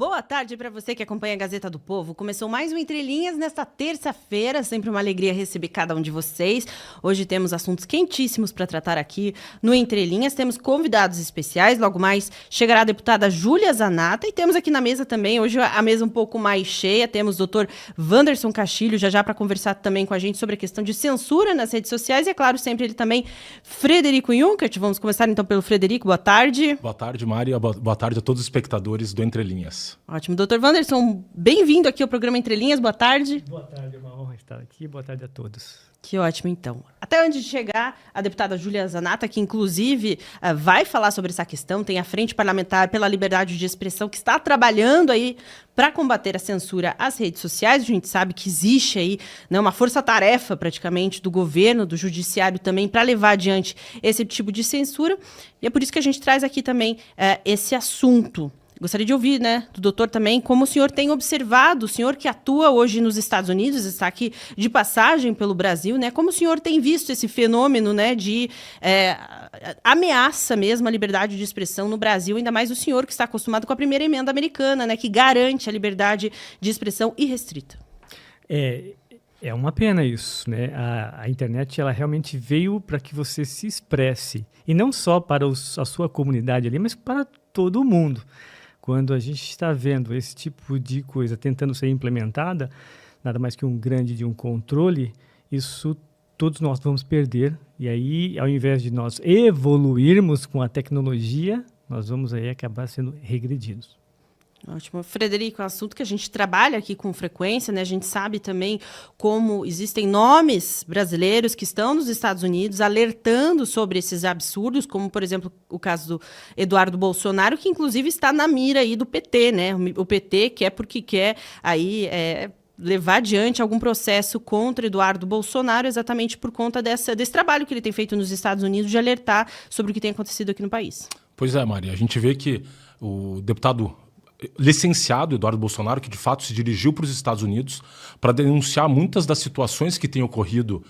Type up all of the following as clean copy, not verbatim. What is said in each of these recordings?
Boa tarde para você que acompanha a Gazeta do Povo. Começou mais um Entre Linhas nesta terça-feira. Sempre uma alegria receber cada um de vocês. Hoje temos assuntos quentíssimos para tratar aqui no Entre Linhas. Temos convidados especiais. Logo mais chegará a deputada Júlia Zanatta. E temos aqui na mesa também, hoje a mesa um pouco mais cheia. Temos o doutor Wanderson Castilho, já para conversar também com a gente sobre a questão de censura nas redes sociais. E é claro, sempre ele também, Frederico Junkert. Vamos começar então pelo Frederico. Boa tarde. Boa tarde, Mária. Boa tarde a todos os espectadores do Entre Linhas. Ótimo. Doutor Wanderson, bem-vindo aqui ao programa Entre Linhas. Boa tarde. Boa tarde, é uma honra estar aqui. Boa tarde a todos. Que ótimo, então. Até antes de chegar, a deputada Júlia Zanatta, que inclusive vai falar sobre essa questão, tem a Frente Parlamentar pela Liberdade de Expressão, que está trabalhando aí para combater a censura às redes sociais. A gente sabe que existe aí, né, uma força-tarefa praticamente do governo, do judiciário também, para levar adiante esse tipo de censura. E é por isso que a gente traz aqui também esse assunto. Gostaria de ouvir, né, do doutor também, como o senhor tem observado, o senhor que atua hoje nos Estados Unidos, está aqui de passagem pelo Brasil, né, como o senhor tem visto esse fenômeno, né, de ameaça mesmo à liberdade de expressão no Brasil, ainda mais o senhor que está acostumado com a primeira emenda americana, né, que garante a liberdade de expressão irrestrita. É uma pena isso, né? A internet, ela realmente veio para que você se expresse, e não só para a sua comunidade ali, mas para todo mundo. Quando a gente está vendo esse tipo de coisa tentando ser implementada, nada mais que um grande controle, isso todos nós vamos perder. E aí, ao invés de nós evoluirmos com a tecnologia, nós vamos aí acabar sendo regredidos. Ótimo. Frederico, é um assunto que a gente trabalha aqui com frequência, né? A gente sabe também como existem nomes brasileiros que estão nos Estados Unidos alertando sobre esses absurdos, como, por exemplo, o caso do Eduardo Bolsonaro, que inclusive está na mira aí do PT, né? O PT quer porque quer aí levar adiante algum processo contra Eduardo Bolsonaro, exatamente por conta desse trabalho que ele tem feito nos Estados Unidos de alertar sobre o que tem acontecido aqui no país. Pois é, Maria, a gente vê que o deputado licenciado Eduardo Bolsonaro, que de fato se dirigiu para os Estados Unidos para denunciar muitas das situações que têm ocorrido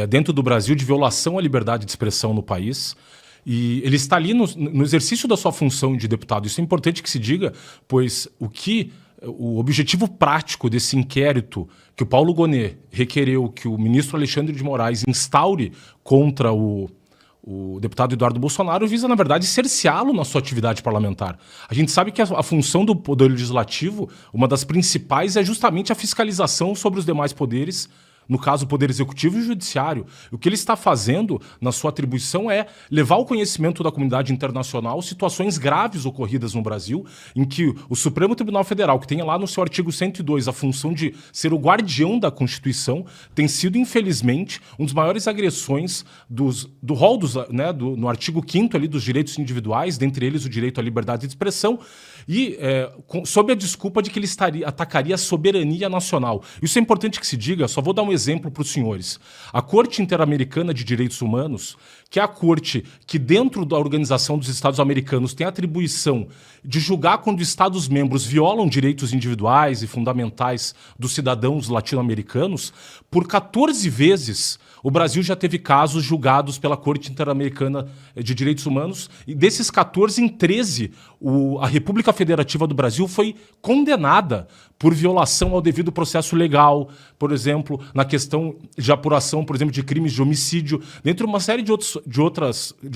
dentro do Brasil de violação à liberdade de expressão no país. E ele está ali no exercício da sua função de deputado. Isso é importante que se diga, pois o objetivo prático desse inquérito que o Paulo Gonet requereu que o ministro Alexandre de Moraes instaure contra o deputado Eduardo Bolsonaro visa, na verdade, cerceá-lo na sua atividade parlamentar. A gente sabe que a função do Poder Legislativo, uma das principais, é justamente a fiscalização sobre os demais poderes, no caso, o Poder Executivo e o Judiciário. O que ele está fazendo na sua atribuição é levar ao conhecimento da comunidade internacional situações graves ocorridas no Brasil, em que o Supremo Tribunal Federal, que tem lá no seu artigo 102 a função de ser o guardião da Constituição, tem sido, infelizmente, um dos maiores agressões do rol no artigo 5º ali dos direitos individuais, dentre eles o direito à liberdade de expressão, e sob a desculpa de que ele atacaria a soberania nacional. Isso é importante que se diga, só vou dar um exemplo para os senhores. A Corte Interamericana de Direitos Humanos, que é a corte que dentro da Organização dos Estados Americanos tem a atribuição de julgar quando Estados-membros violam direitos individuais e fundamentais dos cidadãos latino-americanos, por 14 vezes o Brasil já teve casos julgados pela Corte Interamericana de Direitos Humanos, e desses 14, em 13, a República Federativa do Brasil foi condenada por violação ao devido processo legal, por exemplo, na questão de apuração, por exemplo, de crimes de homicídio, dentre uma série de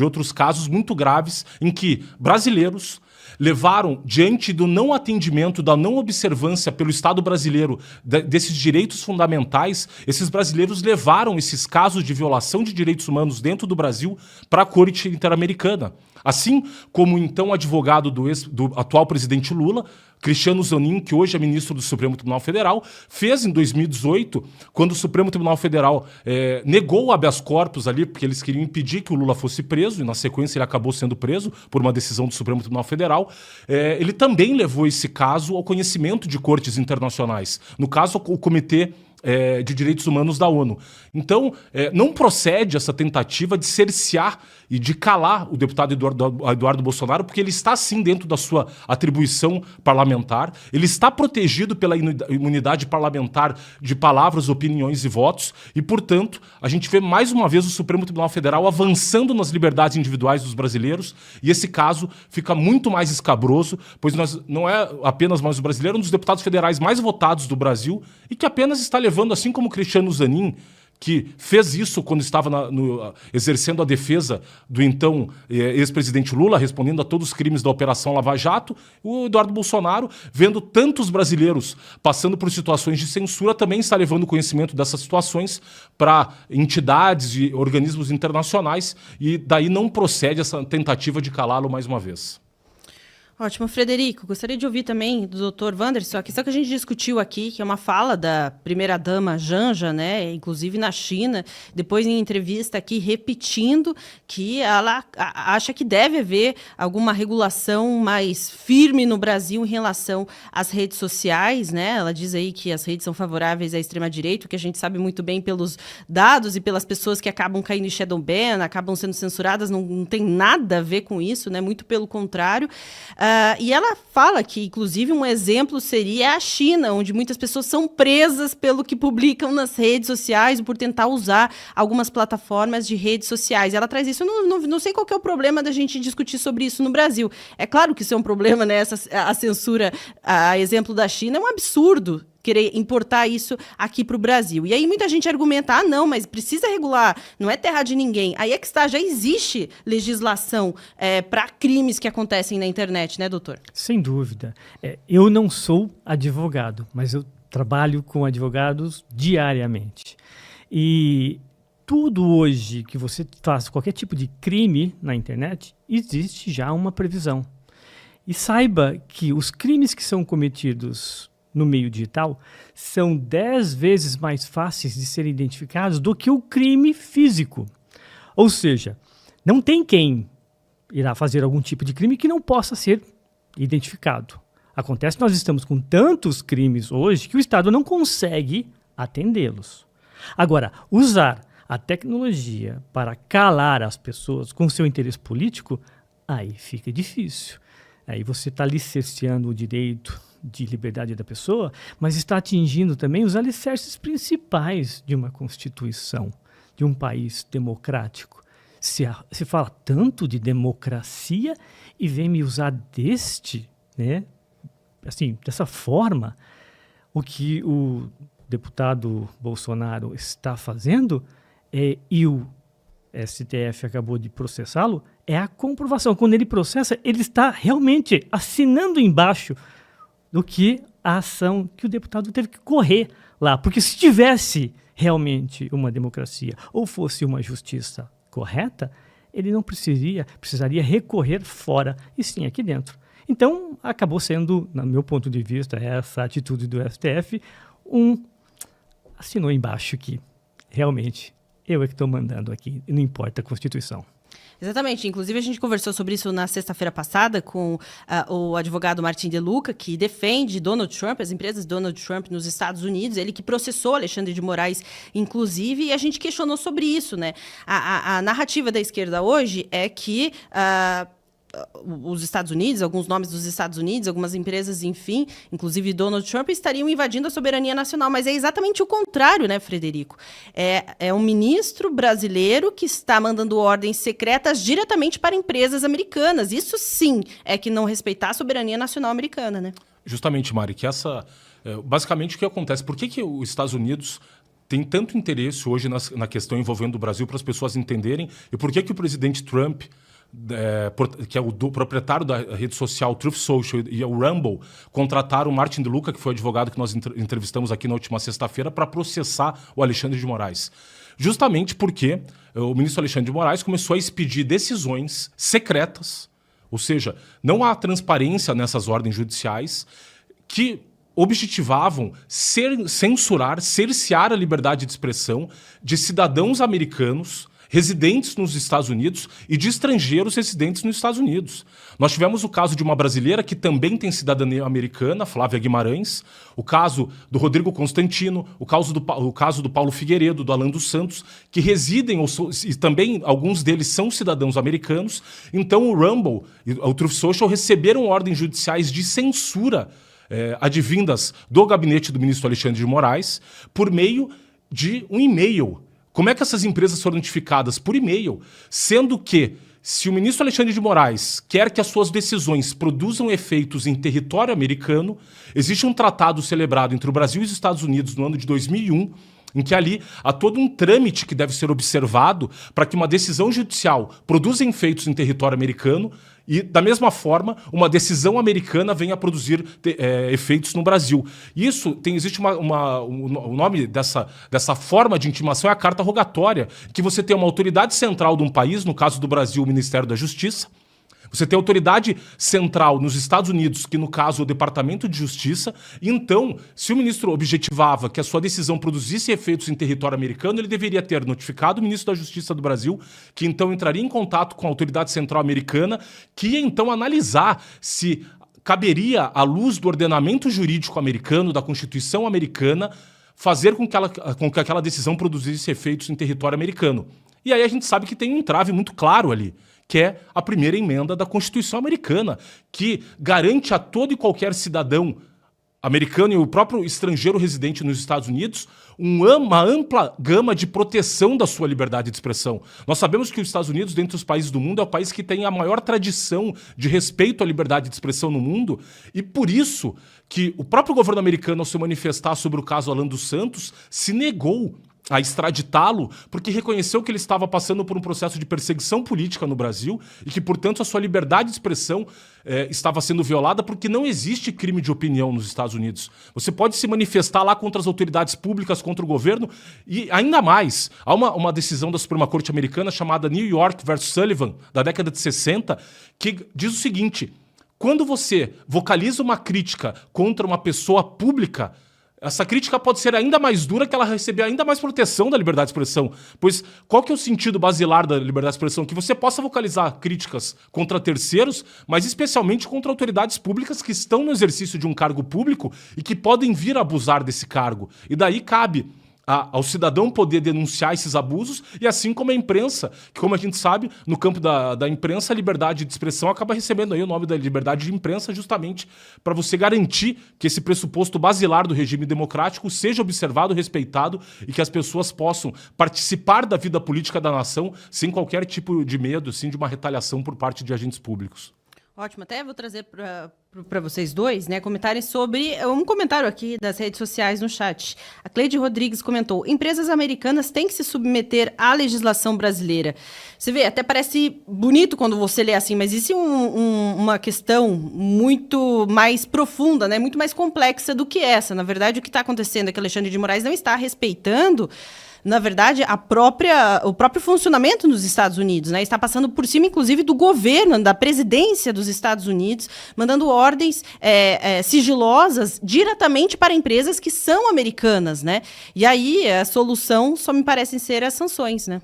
outros casos muito graves em que brasileiros levaram, diante do não atendimento, da não observância pelo Estado brasileiro desses direitos fundamentais, esses brasileiros levaram esses casos de violação de direitos humanos dentro do Brasil para a Corte Interamericana. Assim como então o advogado do atual presidente Lula, Cristiano Zanin, que hoje é ministro do Supremo Tribunal Federal, fez em 2018, quando o Supremo Tribunal Federal negou o habeas corpus ali, porque eles queriam impedir que o Lula fosse preso, e na sequência ele acabou sendo preso por uma decisão do Supremo Tribunal Federal, ele também levou esse caso ao conhecimento de cortes internacionais. No caso, o Comitê de Direitos Humanos da ONU. Então, não procede essa tentativa de cercear e de calar o deputado Eduardo Bolsonaro, porque ele está, sim, dentro da sua atribuição parlamentar, ele está protegido pela imunidade parlamentar de palavras, opiniões e votos, e, portanto, a gente vê mais uma vez o Supremo Tribunal Federal avançando nas liberdades individuais dos brasileiros, e esse caso fica muito mais escabroso, pois não é apenas mais o brasileiro, um dos deputados federais mais votados do Brasil, e que apenas está levando, assim como Cristiano Zanin, que fez isso quando estava exercendo a defesa do então ex-presidente Lula, respondendo a todos os crimes da Operação Lava Jato, o Eduardo Bolsonaro, vendo tantos brasileiros passando por situações de censura, também está levando conhecimento dessas situações para entidades e organismos internacionais, e daí não procede essa tentativa de calá-lo mais uma vez. Ótimo, Frederico. Gostaria de ouvir também do Dr. Wanderson a questão que a gente discutiu aqui, que é uma fala da primeira-dama Janja, né, inclusive na China, depois em entrevista aqui repetindo que ela acha que deve haver alguma regulação mais firme no Brasil em relação às redes sociais, né? Ela diz aí que as redes são favoráveis à extrema-direita, que a gente sabe muito bem pelos dados e pelas pessoas que acabam caindo em shadow ban, acabam sendo censuradas, não tem nada a ver com isso, né? Muito pelo contrário. E ela fala que, inclusive, um exemplo seria a China, onde muitas pessoas são presas pelo que publicam nas redes sociais ou por tentar usar algumas plataformas de redes sociais. Ela traz isso, eu não sei qual que é o problema da gente discutir sobre isso no Brasil. É claro que isso é um problema, né? A censura, a exemplo da China, é um absurdo querer importar isso aqui para o Brasil. E aí muita gente argumenta, não, mas precisa regular, não é terra de ninguém. Aí é que está, já existe legislação para crimes que acontecem na internet, né, doutor? Sem dúvida. Eu não sou advogado, mas eu trabalho com advogados diariamente. E tudo hoje que você faz, qualquer tipo de crime na internet, existe já uma previsão. E saiba que os crimes que são cometidos no meio digital são 10 vezes mais fáceis de serem identificados do que o crime físico. Ou seja, não tem quem irá fazer algum tipo de crime que não possa ser identificado. Acontece que nós estamos com tantos crimes hoje que o Estado não consegue atendê-los. Agora, usar a tecnologia para calar as pessoas com seu interesse político, aí fica difícil. Aí você está ali cerceando o direito de liberdade da pessoa, mas está atingindo também os alicerces principais de uma Constituição, de um país democrático. Se fala tanto de democracia e vem me usar dessa forma, o que o deputado Bolsonaro está fazendo, e o STF acabou de processá-lo, é a comprovação. Quando ele processa, ele está realmente assinando embaixo do que a ação que o deputado teve que correr lá. Porque se tivesse realmente uma democracia ou fosse uma justiça correta, ele não precisaria recorrer fora, e sim aqui dentro. Então, acabou sendo, no meu ponto de vista, essa atitude do STF, assinou embaixo que realmente eu é que estou mandando aqui, não importa a Constituição. Exatamente. Inclusive, a gente conversou sobre isso na sexta-feira passada com o advogado Martin De Luca, que defende Donald Trump, as empresas de Donald Trump nos Estados Unidos, ele que processou Alexandre de Moraes, inclusive, e a gente questionou sobre isso, né? A narrativa da esquerda hoje é que os Estados Unidos, alguns nomes dos Estados Unidos, algumas empresas, enfim, inclusive Donald Trump, estariam invadindo a soberania nacional. Mas é exatamente o contrário, né, Frederico? É um ministro brasileiro que está mandando ordens secretas diretamente para empresas americanas. Isso sim é que não respeitar a soberania nacional americana, né? Justamente, Mari, que basicamente o que acontece? Por que os Estados Unidos tem tanto interesse hoje na questão envolvendo o Brasil, para as pessoas entenderem, e por que o presidente Trump, que é o proprietário da rede social Truth Social e o Rumble, contrataram o Martin De Luca, que foi o advogado que nós entrevistamos aqui na última sexta-feira, para processar o Alexandre de Moraes. Justamente porque o ministro Alexandre de Moraes começou a expedir decisões secretas, ou seja, não há transparência nessas ordens judiciais, que objetivavam censurar, cercear a liberdade de expressão de cidadãos americanos residentes nos Estados Unidos e de estrangeiros residentes nos Estados Unidos. Nós tivemos o caso de uma brasileira que também tem cidadania americana, Flávia Guimarães, o caso do Rodrigo Constantino, o caso do Paulo Figueiredo, do Alan dos Santos, que residem, e também alguns deles são cidadãos americanos. Então o Rumble e o Truth Social receberam ordens judiciais de censura advindas do gabinete do ministro Alexandre de Moraes por meio de um e-mail. Como é que essas empresas foram notificadas? Por e-mail. Sendo que, se o ministro Alexandre de Moraes quer que as suas decisões produzam efeitos em território americano, existe um tratado celebrado entre o Brasil e os Estados Unidos no ano de 2001, em que ali há todo um trâmite que deve ser observado para que uma decisão judicial produza efeitos em território americano e, da mesma forma, uma decisão americana venha a produzir efeitos no Brasil. Isso existe o nome dessa forma de intimação é a carta rogatória, que você tem uma autoridade central de um país, no caso do Brasil, o Ministério da Justiça. Você tem a autoridade central nos Estados Unidos, que no caso é o Departamento de Justiça. E então, se o ministro objetivava que a sua decisão produzisse efeitos em território americano, ele deveria ter notificado o ministro da Justiça do Brasil, que então entraria em contato com a autoridade central americana, que ia então analisar se caberia, à luz do ordenamento jurídico americano, da Constituição americana, fazer com que aquela decisão produzisse efeitos em território americano. E aí a gente sabe que tem um entrave muito claro ali, que é a primeira emenda da Constituição americana, que garante a todo e qualquer cidadão americano e o próprio estrangeiro residente nos Estados Unidos uma ampla gama de proteção da sua liberdade de expressão. Nós sabemos que os Estados Unidos, dentre os países do mundo, é o país que tem a maior tradição de respeito à liberdade de expressão no mundo, e por isso que o próprio governo americano, ao se manifestar sobre o caso Alan dos Santos, se negou a extraditá-lo, porque reconheceu que ele estava passando por um processo de perseguição política no Brasil e que, portanto, a sua liberdade de expressão estava sendo violada, porque não existe crime de opinião nos Estados Unidos. Você pode se manifestar lá contra as autoridades públicas, contra o governo, e ainda mais, há uma decisão da Suprema Corte americana chamada New York versus Sullivan, da década de 60, que diz o seguinte: quando você vocaliza uma crítica contra uma pessoa pública, essa crítica pode ser ainda mais dura, que ela receber ainda mais proteção da liberdade de expressão. Pois qual que é o sentido basilar da liberdade de expressão? Que você possa vocalizar críticas contra terceiros, mas especialmente contra autoridades públicas que estão no exercício de um cargo público e que podem vir a abusar desse cargo. E daí cabe ao cidadão poder denunciar esses abusos, e assim como a imprensa, que, como a gente sabe, no campo da imprensa, a liberdade de expressão acaba recebendo aí o nome da liberdade de imprensa, justamente para você garantir que esse pressuposto basilar do regime democrático seja observado, respeitado, e que as pessoas possam participar da vida política da nação sem qualquer tipo de medo, assim, de uma retaliação por parte de agentes públicos. Ótimo, até vou trazer para vocês dois, né, comentarem sobre um comentário aqui das redes sociais no chat. A Cleide Rodrigues comentou: empresas americanas têm que se submeter à legislação brasileira. Você vê, até parece bonito quando você lê assim, mas isso é uma questão muito mais profunda, né, muito mais complexa do que essa. Na verdade, o que está acontecendo é que Alexandre de Moraes não está respeitando, na verdade, o próprio funcionamento nos Estados Unidos, né? Está passando por cima, inclusive, do governo, da presidência dos Estados Unidos, mandando ordens sigilosas diretamente para empresas que são americanas, né? E aí a solução só me parecem ser as sanções, né?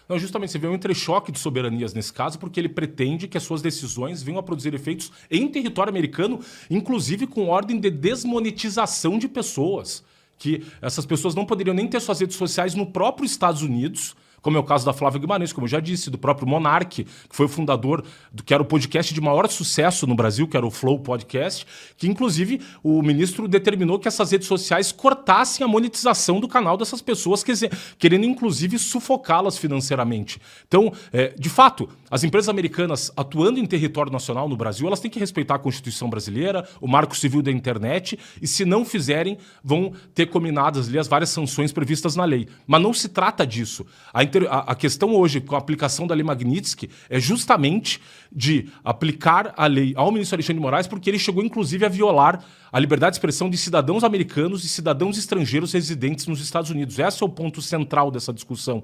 Não, justamente, você vê um entrechoque de soberanias nesse caso, porque ele pretende que as suas decisões venham a produzir efeitos em território americano, inclusive com ordem de desmonetização de pessoas. Que essas pessoas não poderiam nem ter suas redes sociais no próprio Estados Unidos, como é o caso da Flávia Guimarães, como eu já disse, do próprio Monark, que foi o fundador do que era o podcast de maior sucesso no Brasil, que era o Flow Podcast, que inclusive o ministro determinou que essas redes sociais cortassem a monetização do canal dessas pessoas, querendo inclusive sufocá-las financeiramente. Então, de fato, as empresas americanas atuando em território nacional no Brasil, elas têm que respeitar a Constituição brasileira, o Marco Civil da Internet, e se não fizerem, vão ter combinadas ali as várias sanções previstas na lei. Mas não se trata disso. A questão hoje, com a aplicação da Lei Magnitsky, é justamente de aplicar a lei ao ministro Alexandre de Moraes, porque ele chegou, inclusive, a violar a liberdade de expressão de cidadãos americanos e cidadãos estrangeiros residentes nos Estados Unidos. Esse é o ponto central dessa discussão.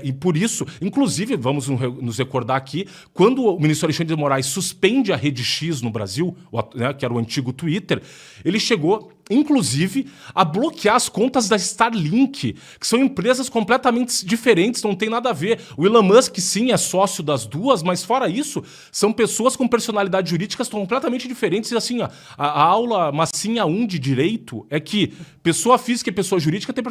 E por isso, inclusive, vamos nos recordar aqui, quando o ministro Alexandre de Moraes suspende a Rede X no Brasil, né, que era o antigo Twitter, ele chegou inclusive, a bloquear as contas da Starlink, que são empresas completamente diferentes, não tem nada a ver. O Elon Musk, sim, é sócio das duas, mas fora isso, são pessoas com personalidades jurídicas completamente diferentes. E assim, ó, a aula massinha 1 de direito é que pessoa física e pessoa jurídica têm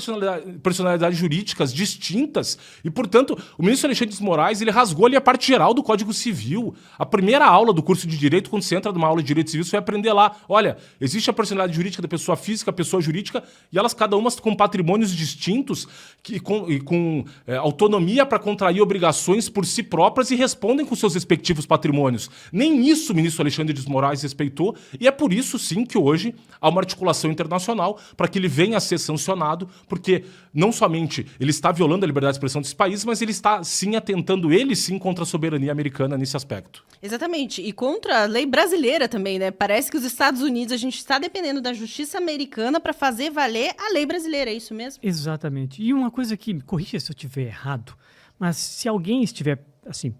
personalidades jurídicas distintas e, portanto, o ministro Alexandre de Moraes, ele rasgou ali a parte geral do Código Civil. A primeira aula do curso de Direito, quando você entra numa aula de Direito Civil, você vai aprender lá, olha, existe a personalidade jurídica da pessoa física, pessoa jurídica, e elas cada uma com patrimônios distintos e com autonomia para contrair obrigações por si próprias e respondem com seus respectivos patrimônios. Nem isso o ministro Alexandre de Moraes respeitou, e é por isso, sim, que hoje há uma articulação internacional para que ele venha a ser sancionado, porque não somente ele está violando a liberdade de expressão desse país, mas ele está, sim, atentando, ele, sim, contra a soberania americana nesse aspecto. Exatamente. E contra a lei brasileira também, né? Parece que os Estados Unidos, a gente está dependendo da justiça americana para fazer valer a lei brasileira, é isso mesmo? Exatamente. E uma coisa que, me corrija se eu estiver errado, mas se alguém estiver, assim,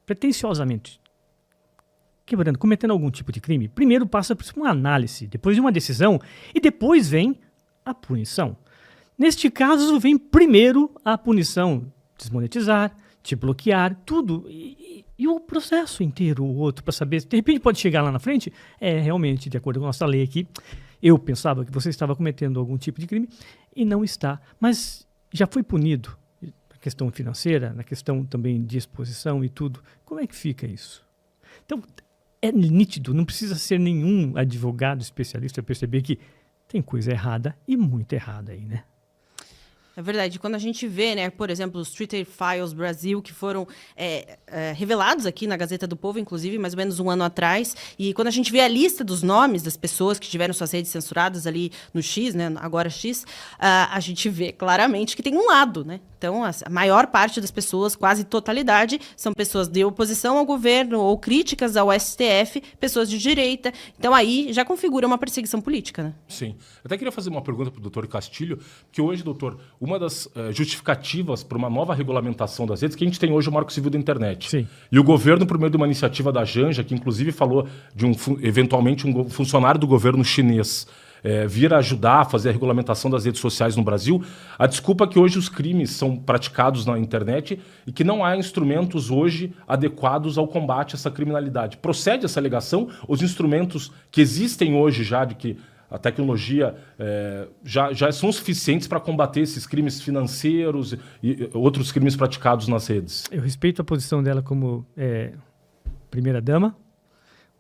pretensiosamente cometendo algum tipo de crime, primeiro passa por uma análise, depois de uma decisão, e depois vem a punição. Neste caso, vem primeiro a punição, desmonetizar, te bloquear, tudo, e o processo inteiro, o outro, para saber, de repente pode chegar lá na frente, realmente, de acordo com a nossa lei aqui, eu pensava que você estava cometendo algum tipo de crime e não está, mas já foi punido na questão financeira, na questão também de exposição e tudo. Como é que fica isso? Então, é nítido, não precisa ser nenhum advogado especialista para perceber que tem coisa errada e muito errada aí, né? É verdade. Quando a gente vê, né, por exemplo, os Twitter Files Brasil, que foram revelados aqui na Gazeta do Povo, inclusive, mais ou menos um ano atrás, e quando a gente vê a lista dos nomes das pessoas que tiveram suas redes censuradas ali no X, né, agora X, a gente vê claramente que tem um lado, né? Então, a maior parte das pessoas, quase totalidade, são pessoas de oposição ao governo ou críticas ao STF, pessoas de direita. Então, aí já configura uma perseguição política, né? Sim. Eu até queria fazer uma pergunta para o doutor Castilho, que hoje, doutor, uma das justificativas para uma nova regulamentação das redes, que a gente tem hoje o Marco Civil da Internet. Sim. E o governo, por meio de uma iniciativa da Janja, que inclusive falou de eventualmente um funcionário do governo chinês vir ajudar a fazer a regulamentação das redes sociais no Brasil, a desculpa é que hoje os crimes são praticados na internet e que não há instrumentos hoje adequados ao combate a essa criminalidade. Procede essa alegação? Os instrumentos que existem hoje já, de que a tecnologia já são suficientes para combater esses crimes financeiros e outros crimes praticados nas redes? Eu respeito a posição dela como primeira-dama,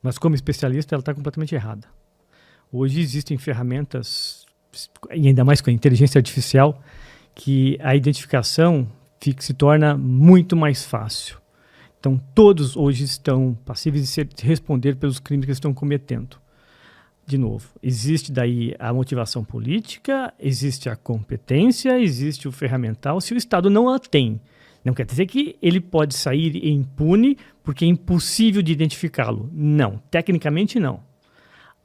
mas como especialista ela está completamente errada. Hoje existem ferramentas, e ainda mais com a inteligência artificial, que a identificação se torna muito mais fácil. Então, todos hoje estão passíveis de responder pelos crimes que estão cometendo. De novo, existe daí a motivação política, existe a competência, existe o ferramental. Se o Estado não a tem, não quer dizer que ele pode sair impune porque é impossível de identificá-lo. Não, tecnicamente não.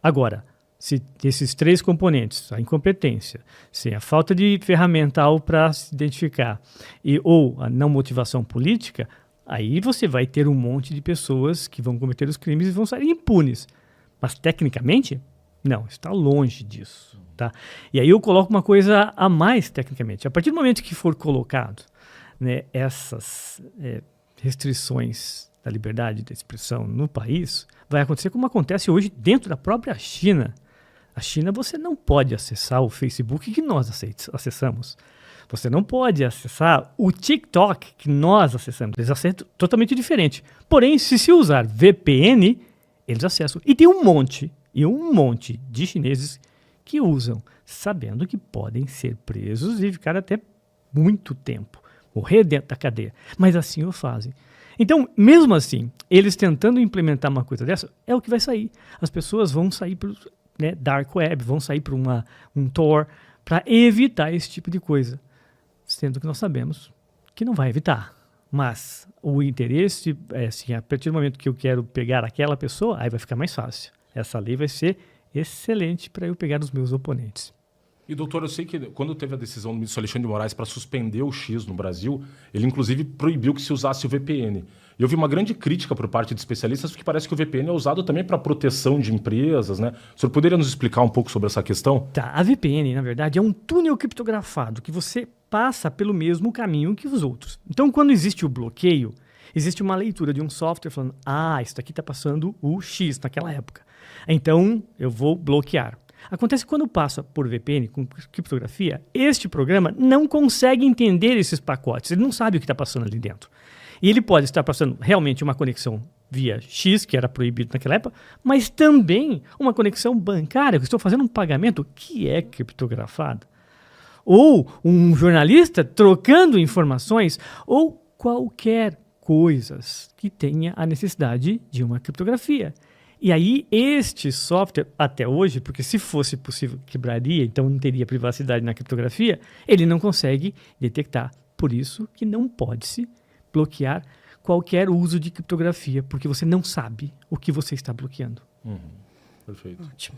Agora, se esses três componentes, a incompetência, sem a falta de ferramental para se identificar ou a não motivação política, aí você vai ter um monte de pessoas que vão cometer os crimes e vão sair impunes. Mas tecnicamente, não, está longe disso. Tá? E aí eu coloco uma coisa a mais tecnicamente. A partir do momento que for colocado, né, essas restrições da liberdade de expressão no país, vai acontecer como acontece hoje dentro da própria China. A China você não pode acessar o Facebook que nós acessamos. Você não pode acessar o TikTok que nós acessamos. Eles acessam totalmente diferente. Porém, se usar VPN, eles acessam. E tem um monte de chineses que usam, sabendo que podem ser presos e ficar até muito tempo, morrer dentro da cadeia. Mas assim o fazem. Então, mesmo assim, eles tentando implementar uma coisa dessa, é o que vai sair. As pessoas vão sair para o dark web, vão sair para um Tor, para evitar esse tipo de coisa. Sendo que nós sabemos que não vai evitar. Mas o interesse é assim, a partir do momento que eu quero pegar aquela pessoa, aí vai ficar mais fácil. Essa lei vai ser excelente para eu pegar os meus oponentes. E, doutor, eu sei que quando teve a decisão do ministro Alexandre de Moraes para suspender o X no Brasil, ele inclusive proibiu que se usasse o VPN. E eu vi uma grande crítica por parte de especialistas, porque parece que o VPN é usado também para proteção de empresas, né? O senhor poderia nos explicar um pouco sobre essa questão? Tá, a VPN, na verdade, é um túnel criptografado que você passa pelo mesmo caminho que os outros. Então, quando existe o bloqueio, existe uma leitura de um software falando, isso daqui está passando o X naquela época. Então, eu vou bloquear. Acontece que quando passa por VPN com criptografia, este programa não consegue entender esses pacotes. Ele não sabe o que está passando ali dentro. E ele pode estar passando realmente uma conexão via X, que era proibido naquela época, mas também uma conexão bancária, que estou fazendo um pagamento que é criptografado. Ou um jornalista trocando informações, ou qualquer coisas que tenha a necessidade de uma criptografia. E aí, este software, até hoje, porque se fosse possível quebraria, então não teria privacidade na criptografia, ele não consegue detectar. Por isso que não pode-se bloquear qualquer uso de criptografia, porque você não sabe o que você está bloqueando. Perfeito. Ótimo.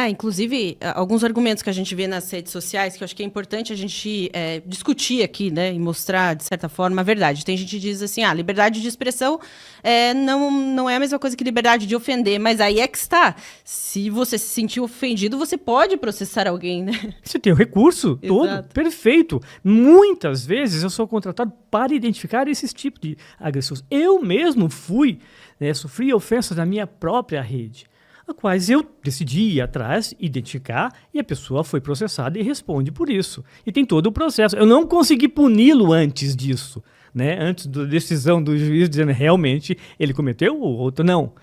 Inclusive, alguns argumentos que a gente vê nas redes sociais, que eu acho que é importante a gente discutir aqui, né, e mostrar, de certa forma, a verdade. Tem gente que diz assim, liberdade de expressão não é a mesma coisa que liberdade de ofender, mas aí é que está. Se você se sentir ofendido, você pode processar alguém, né? Você tem o recurso todo, Exato. Perfeito. Muitas vezes eu sou contratado para identificar esses tipos de agressões. Eu mesmo sofri ofensas na minha própria rede, a quais eu decidi ir atrás, identificar, e a pessoa foi processada e responde por isso. E tem todo o processo. Eu não consegui puni-lo antes disso, né? Antes da decisão do juiz dizendo realmente ele cometeu, o outro não.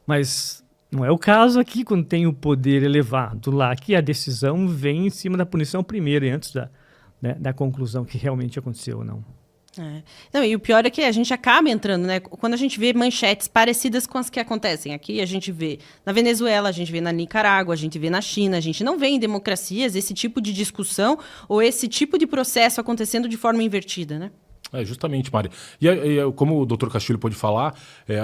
Mas não é o caso aqui quando tem o poder elevado lá, que a decisão vem em cima da punição primeiro e antes da conclusão que realmente aconteceu ou não. Não, e o pior é que a gente acaba entrando, né? Quando a gente vê manchetes parecidas com as que acontecem aqui, a gente vê na Venezuela, a gente vê na Nicarágua, a gente vê na China, a gente não vê em democracias esse tipo de discussão ou esse tipo de processo acontecendo de forma invertida, né? Justamente, Mari. E como o Dr. Castilho pôde falar,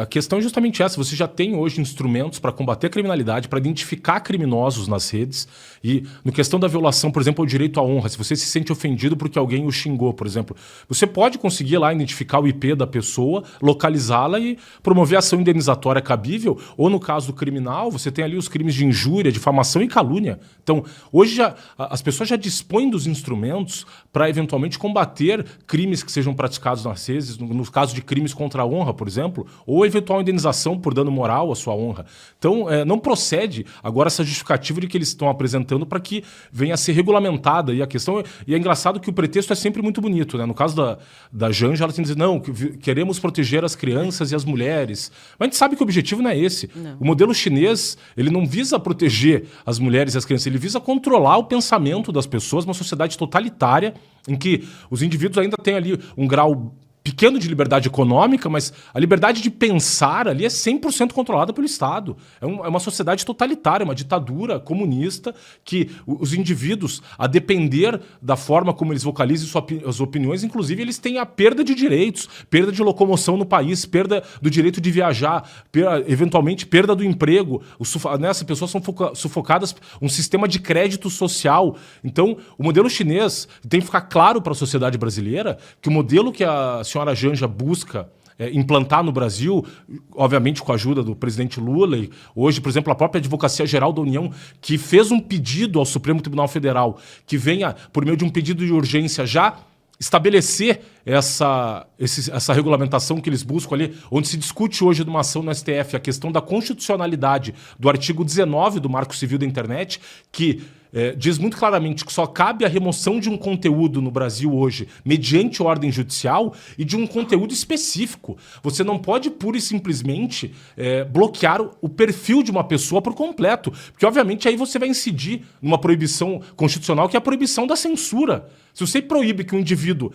a questão é justamente essa. Você já tem hoje instrumentos para combater a criminalidade, para identificar criminosos nas redes. E no questão da violação, por exemplo, ao direito à honra, se você se sente ofendido porque alguém o xingou, por exemplo, você pode conseguir lá identificar o IP da pessoa, localizá-la e promover ação indenizatória cabível. Ou no caso do criminal, você tem ali os crimes de injúria, difamação e calúnia. Então, hoje as pessoas já dispõem dos instrumentos para eventualmente combater crimes que sejam praticados nas redes, no caso de crimes contra a honra, por exemplo, ou eventual indenização por dano moral à sua honra. Então, não procede agora essa justificativa de que eles estão apresentando para que venha a ser regulamentada. E a questão e é engraçado que o pretexto é sempre muito bonito, né? No caso da Janja, ela tem que dizer, não, queremos proteger as crianças e as mulheres. Mas a gente sabe que o objetivo não é esse. Não. O modelo chinês, ele não visa proteger as mulheres e as crianças, ele visa controlar o pensamento das pessoas, uma sociedade totalitária em que os indivíduos ainda têm ali um grau pequeno de liberdade econômica, mas a liberdade de pensar ali é 100% controlada pelo Estado. É uma sociedade totalitária, uma ditadura comunista que os indivíduos, a depender da forma como eles vocalizem suas opiniões, inclusive eles têm a perda de direitos, perda de locomoção no país, perda do direito de viajar, eventualmente perda do emprego. Essas pessoas são sufocadas um sistema de crédito social. Então, o modelo chinês tem que ficar claro para a sociedade brasileira que o modelo que a senhora Janja busca implantar no Brasil, obviamente com a ajuda do presidente Lula, e hoje, por exemplo, a própria Advocacia Geral da União, que fez um pedido ao Supremo Tribunal Federal, que venha, por meio de um pedido de urgência, já estabelecer essa regulamentação que eles buscam ali, onde se discute hoje numa ação no STF a questão da constitucionalidade do artigo 19 do Marco Civil da Internet, que diz muito claramente que só cabe a remoção de um conteúdo no Brasil hoje mediante ordem judicial e de um conteúdo específico. Você não pode pura e simplesmente bloquear o perfil de uma pessoa por completo, porque obviamente aí você vai incidir numa proibição constitucional que é a proibição da censura. Se você proíbe que um indivíduo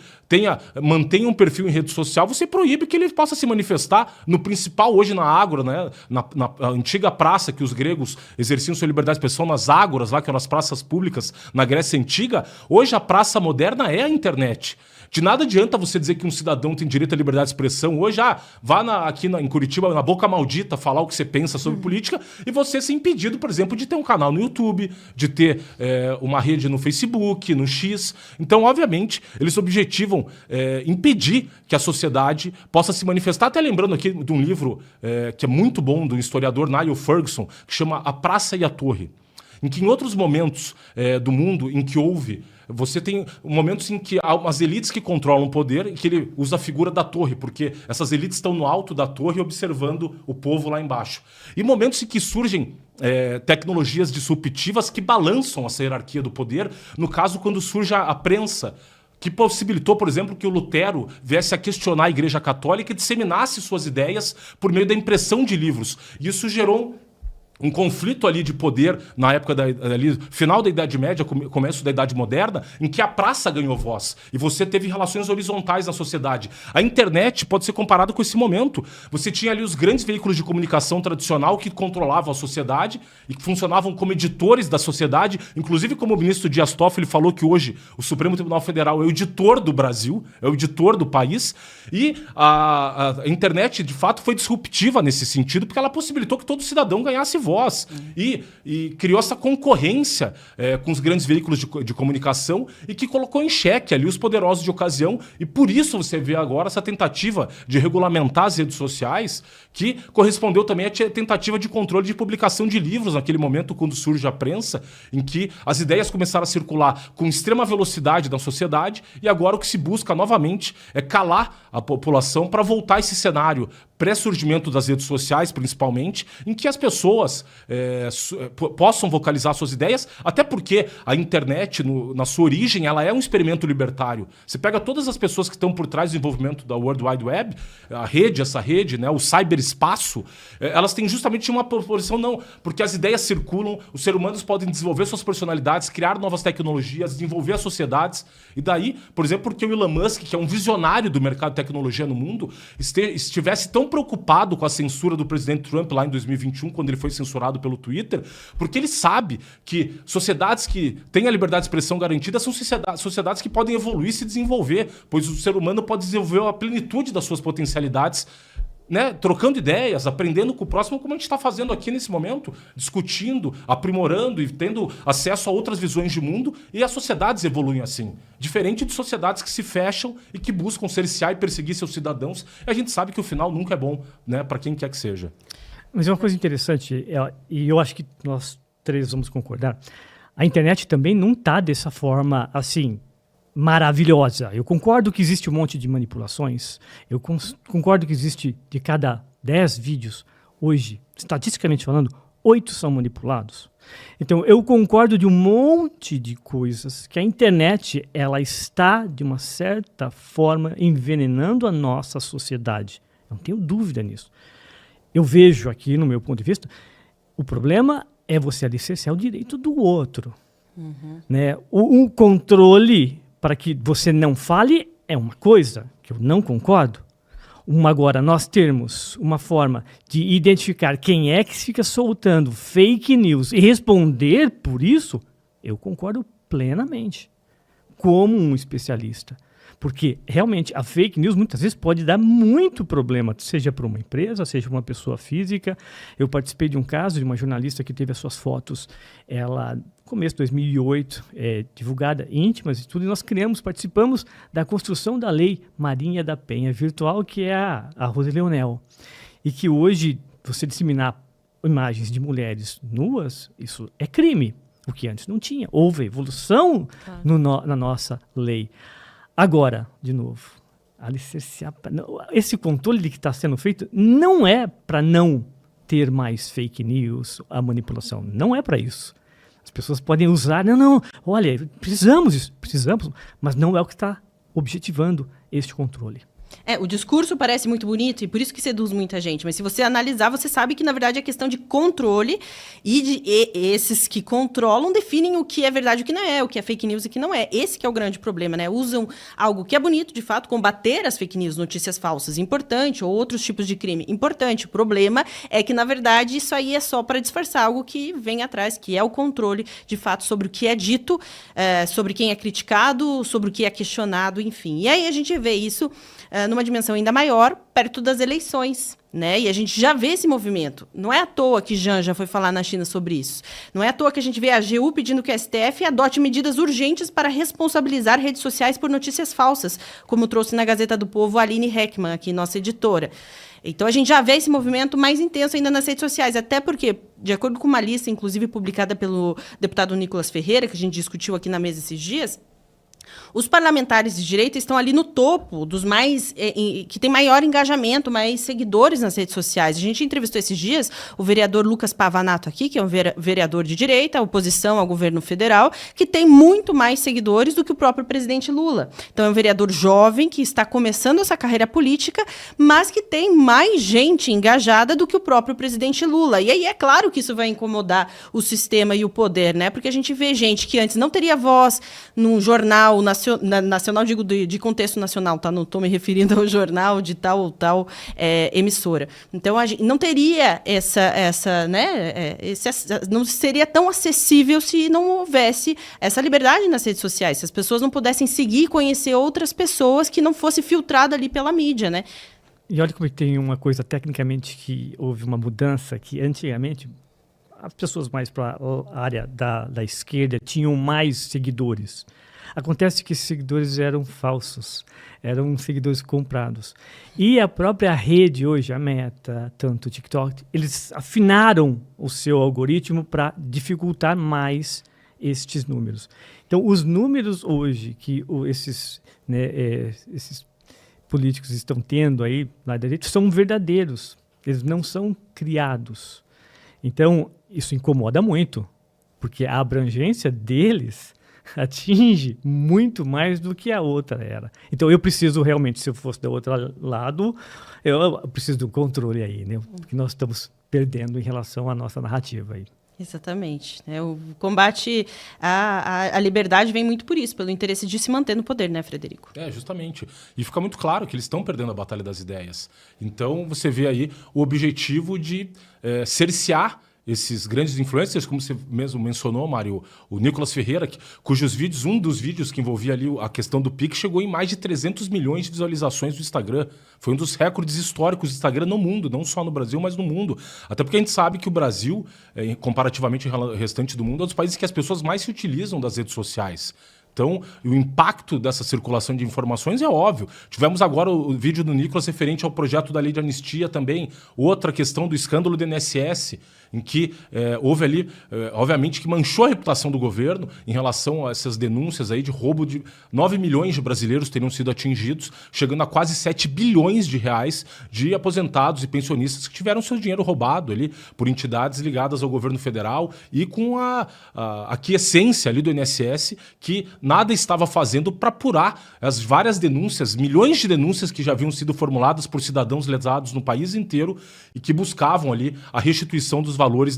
mantenha um perfil em rede social, você proíbe que ele possa se manifestar no principal hoje na Ágora, né? na antiga praça que os gregos exerciam sua liberdade de expressão, nas ágoras, lá, que eram as praças públicas na Grécia Antiga. Hoje a praça moderna é a internet. De nada adianta você dizer que um cidadão tem direito à liberdade de expressão. Hoje, vá aqui em Curitiba, na Boca Maldita, falar o que você pensa sobre política e você ser impedido, por exemplo, de ter um canal no YouTube, de ter uma rede no Facebook, no X. Então, Então, obviamente, eles objetivam impedir que a sociedade possa se manifestar. Até lembrando aqui de um livro que é muito bom, do historiador Niall Ferguson, que chama A Praça e a Torre, em que em outros momentos do mundo em que você tem momentos em que há umas elites que controlam o poder e que ele usa a figura da torre, porque essas elites estão no alto da torre observando o povo lá embaixo. E momentos em que surgem tecnologias disruptivas que balançam essa hierarquia do poder, no caso, quando surge a prensa, que possibilitou, por exemplo, que o Lutero viesse a questionar a Igreja Católica e disseminasse suas ideias por meio da impressão de livros. E isso gerou um conflito ali de poder na época final da Idade Média, começo da Idade Moderna, em que a praça ganhou voz e você teve relações horizontais na sociedade. A internet pode ser comparada com esse momento. Você tinha ali os grandes veículos de comunicação tradicional que controlavam a sociedade e que funcionavam como editores da sociedade, inclusive como o ministro Dias Toffoli falou que hoje o Supremo Tribunal Federal é o editor do Brasil, é o editor do país, e a internet, de fato, foi disruptiva nesse sentido, porque ela possibilitou que todo cidadão ganhasse voz. E criou essa concorrência com os grandes veículos de comunicação e que colocou em xeque ali os poderosos de ocasião. E por isso você vê agora essa tentativa de regulamentar as redes sociais, que correspondeu também à tentativa de controle de publicação de livros naquele momento, quando surge a prensa, em que as ideias começaram a circular com extrema velocidade na sociedade, e agora o que se busca novamente é calar a população para voltar a esse cenário pré-surgimento das redes sociais, principalmente, em que as pessoas possam vocalizar suas ideias, até porque a internet, na sua origem, ela é um experimento libertário. Você pega todas as pessoas que estão por trás do desenvolvimento da World Wide Web, essa rede, né, o cyberespaço, elas têm justamente uma proposição, não, porque as ideias circulam, os seres humanos podem desenvolver suas personalidades, criar novas tecnologias, desenvolver as sociedades, e daí, por exemplo, porque o Elon Musk, que é um visionário do mercado de tecnologia no mundo, estivesse tão preocupado com a censura do presidente Trump lá em 2021, quando ele foi censurado pelo Twitter, porque ele sabe que sociedades que têm a liberdade de expressão garantida são sociedades que podem evoluir e se desenvolver, pois o ser humano pode desenvolver a plenitude das suas potencialidades, né, trocando ideias, aprendendo com o próximo, como a gente está fazendo aqui nesse momento, discutindo, aprimorando e tendo acesso a outras visões de mundo, e as sociedades evoluem assim. Diferente de sociedades que se fecham e que buscam cercear e perseguir seus cidadãos, e a gente sabe que o final nunca é bom, né, para quem quer que seja. Mas é uma coisa interessante, e eu acho que nós três vamos concordar, a internet também não está dessa forma assim, maravilhosa. Eu concordo que existe um monte de manipulações, eu concordo que existe, de cada 10 vídeos, hoje, estatisticamente falando, 8 são manipulados. Então, eu concordo de um monte de coisas que a internet, ela está, de uma certa forma, envenenando a nossa sociedade. Não tenho dúvida nisso. Eu vejo aqui, no meu ponto de vista, o problema é você alicerciar o direito do outro. Né? O controle para que você não fale é uma coisa que eu não concordo. Agora, nós termos uma forma de identificar quem é que fica soltando fake news e responder por isso, eu concordo plenamente, como um especialista. Porque, realmente, a fake news muitas vezes pode dar muito problema, seja para uma empresa, seja para uma pessoa física. Eu participei de um caso de uma jornalista que teve as suas fotos, ela, no começo de 2008, divulgada, íntimas e tudo, e nós participamos da construção da lei Marinha da Penha virtual, que é a Rose Leonel. E que hoje, você disseminar imagens de mulheres nuas, isso é crime, o que antes não tinha. Houve evolução na nossa lei. Agora, de novo, esse controle que está sendo feito não é para não ter mais fake news, a manipulação. Não é para isso. As pessoas podem usar, olha, precisamos, mas não é o que está objetivando este controle. O discurso parece muito bonito e por isso que seduz muita gente, mas se você analisar, você sabe que, na verdade, é questão de controle e esses que controlam definem o que é verdade e o que não é, o que é fake news e o que não é. Esse que é o grande problema, né? Usam algo que é bonito, de fato, combater as fake news, notícias falsas, importante, ou outros tipos de crime, importante. O problema é que, na verdade, isso aí é só para disfarçar algo que vem atrás, que é o controle, de fato, sobre o que é dito, sobre quem é criticado, sobre o que é questionado, enfim. E aí a gente vê isso numa dimensão ainda maior, perto das eleições. Né? E a gente já vê esse movimento. Não é à toa que Jean já foi falar na China sobre isso. Não é à toa que a gente vê a AGU pedindo que a STF adote medidas urgentes para responsabilizar redes sociais por notícias falsas, como trouxe na Gazeta do Povo a Aline Heckman, aqui, nossa editora. Então, a gente já vê esse movimento mais intenso ainda nas redes sociais, até porque, de acordo com uma lista, inclusive publicada pelo deputado Nicolas Ferreira, que a gente discutiu aqui na mesa esses dias, os parlamentares de direita estão ali no topo dos mais que tem maior engajamento, mais seguidores nas redes sociais. A gente entrevistou esses dias o vereador Lucas Pavanato aqui, que é um vereador de direita, oposição ao governo federal, que tem muito mais seguidores do que o próprio presidente Lula. Então, é um vereador jovem que está começando essa carreira política, mas que tem mais gente engajada do que o próprio presidente Lula. E aí é claro que isso vai incomodar o sistema e o poder, né? Porque a gente vê gente que antes não teria voz num jornal nacional, digo de contexto nacional, tá? Não estou me referindo ao jornal de tal ou tal emissora. Então, a gente não teria não seria tão acessível se não houvesse essa liberdade nas redes sociais, se as pessoas não pudessem seguir e conhecer outras pessoas que não fosse filtrada ali pela mídia, né? E olha como tem uma coisa tecnicamente que houve uma mudança que antigamente as pessoas mais para a área da esquerda tinham mais seguidores. Acontece que esses seguidores eram falsos, eram seguidores comprados. E a própria rede hoje, a Meta, tanto o TikTok, eles afinaram o seu algoritmo para dificultar mais estes números. Então, os números hoje que esses políticos estão tendo aí na direita são verdadeiros, eles não são criados. Então, isso incomoda muito, porque a abrangência deles atinge muito mais do que a outra era. Então, eu preciso realmente, se eu fosse do outro lado, eu preciso do controle aí, né? Porque nós estamos perdendo em relação à nossa narrativa aí. Exatamente. O combate à liberdade vem muito por isso, pelo interesse de se manter no poder, né, Frederico? Justamente. E fica muito claro que eles estão perdendo a batalha das ideias. Então, você vê aí o objetivo de cercear esses grandes influencers, como você mesmo mencionou, Mário, o Nicolas Ferreira, cujos vídeos, um dos vídeos que envolvia ali a questão do Pix, chegou em mais de 300 milhões de visualizações do Instagram. Foi um dos recordes históricos do Instagram no mundo, não só no Brasil, mas no mundo. Até porque a gente sabe que o Brasil, comparativamente ao restante do mundo, é um dos países que as pessoas mais se utilizam das redes sociais. Então, o impacto dessa circulação de informações é óbvio. Tivemos agora o vídeo do Nicolas referente ao projeto da lei de anistia também. Outra questão do escândalo do INSS, em que houve ali, obviamente, que manchou a reputação do governo em relação a essas denúncias aí de roubo de 9 milhões de brasileiros teriam sido atingidos, chegando a quase 7 bilhões de reais de aposentados e pensionistas que tiveram seu dinheiro roubado ali por entidades ligadas ao governo federal e com a aquiescência ali do INSS, que nada estava fazendo para apurar as várias denúncias, milhões de denúncias que já haviam sido formuladas por cidadãos lesados no país inteiro e que buscavam ali a restituição dos valores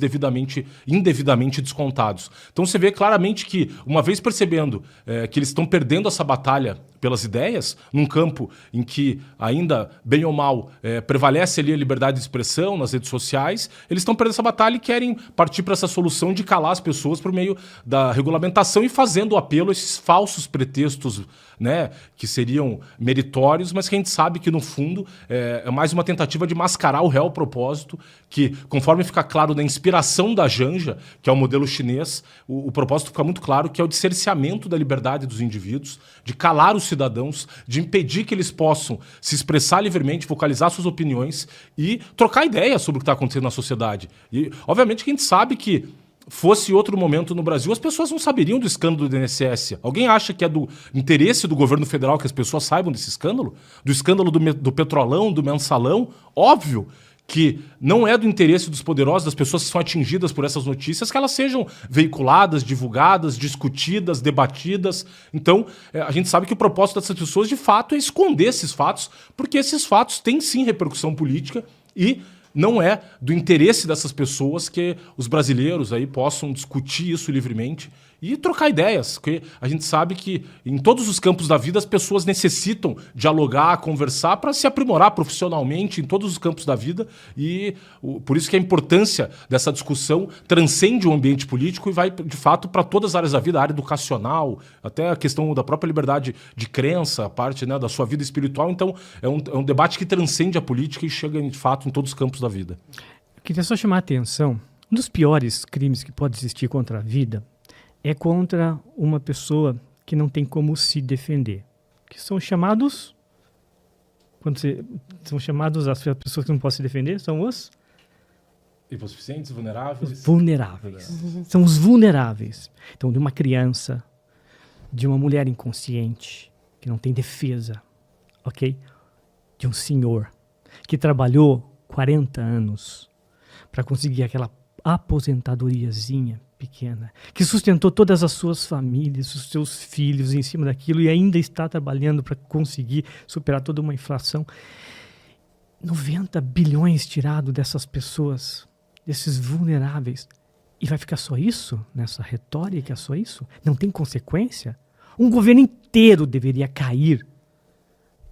indevidamente descontados. Então você vê claramente que, uma vez percebendo que eles estão perdendo essa batalha pelas ideias, num campo em que ainda, bem ou mal, prevalece ali a liberdade de expressão nas redes sociais, eles estão perdendo essa batalha e querem partir para essa solução de calar as pessoas por meio da regulamentação e fazendo o apelo a esses falsos pretextos, né, que seriam meritórios, mas que a gente sabe que, no fundo, é mais uma tentativa de mascarar o real propósito, que, conforme fica claro na inspiração da Janja, que é o modelo chinês, o propósito fica muito claro, que é o de cerceamento da liberdade dos indivíduos, de calar os cidadãos, de impedir que eles possam se expressar livremente, vocalizar suas opiniões e trocar ideias sobre o que está acontecendo na sociedade. E, obviamente, que a gente sabe que fosse outro momento no Brasil, as pessoas não saberiam do escândalo do INSS. Alguém acha que é do interesse do governo federal que as pessoas saibam desse escândalo? Do escândalo do Petrolão, do Mensalão? Óbvio que não é do interesse dos poderosos, das pessoas que são atingidas por essas notícias, que elas sejam veiculadas, divulgadas, discutidas, debatidas. Então, a gente sabe que o propósito dessas pessoas, de fato, é esconder esses fatos, porque esses fatos têm, sim, repercussão política e não é do interesse dessas pessoas que os brasileiros aí possam discutir isso livremente e trocar ideias, porque a gente sabe que em todos os campos da vida as pessoas necessitam dialogar, conversar para se aprimorar profissionalmente em todos os campos da vida e por isso que a importância dessa discussão transcende o ambiente político e vai, de fato, para todas as áreas da vida, a área educacional, até a questão da própria liberdade de crença, a parte, né, da sua vida espiritual. Então, é um debate que transcende a política e chega, de fato, em todos os campos da vida. Eu queria só chamar a atenção, um dos piores crimes que pode existir contra a vida é contra uma pessoa que não tem como se defender, que são chamados, são chamados as pessoas que não podem se defender, são os hipossuficientes, vulneráveis. Os vulneráveis. São os vulneráveis. Então, de uma criança, de uma mulher inconsciente, que não tem defesa, ok? De um senhor que trabalhou 40 anos para conseguir aquela aposentadoriazinha pequena, que sustentou todas as suas famílias, os seus filhos em cima daquilo e ainda está trabalhando para conseguir superar toda uma inflação. 90 bilhões tirado dessas pessoas, desses vulneráveis. E vai ficar só isso? Nessa retórica, só isso? Não tem consequência? Um governo inteiro deveria cair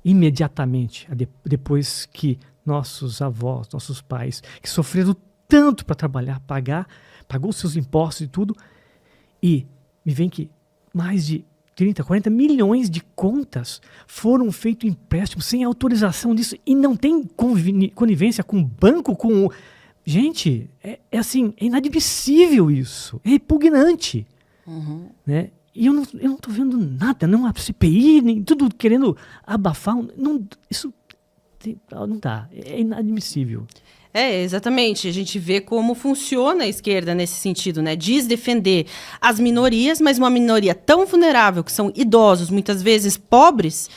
imediatamente depois que nossos avós, nossos pais, que sofreram tanto para trabalhar, pagou seus impostos e tudo, e me vem que mais de 30, 40 milhões de contas foram feitos empréstimos sem autorização disso e não tem conivência com o banco, com o... Gente, é assim, é inadmissível isso, é repugnante. Né? E eu não tô vendo nada, não a CPI, nem tudo querendo abafar, isso não dá, é inadmissível. Exatamente. A gente vê como funciona a esquerda nesse sentido, né? Diz defender as minorias, mas uma minoria tão vulnerável, que são idosos, muitas vezes pobres,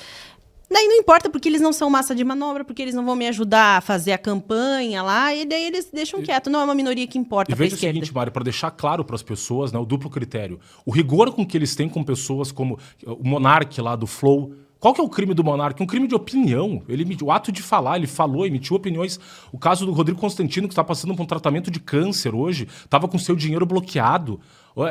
daí não importa porque eles não são massa de manobra, porque eles não vão me ajudar a fazer a campanha lá, e daí eles deixam quieto. Não é uma minoria que importa para a esquerda. E veja o seguinte, Mário, para deixar claro para as pessoas, né, o duplo critério. O rigor com que eles têm com pessoas como o Monark lá do Flow. Qual que é o crime do Monark? Um crime de opinião. O ato de falar, ele falou, emitiu opiniões. O caso do Rodrigo Constantino, que está passando por um tratamento de câncer hoje, estava com seu dinheiro bloqueado.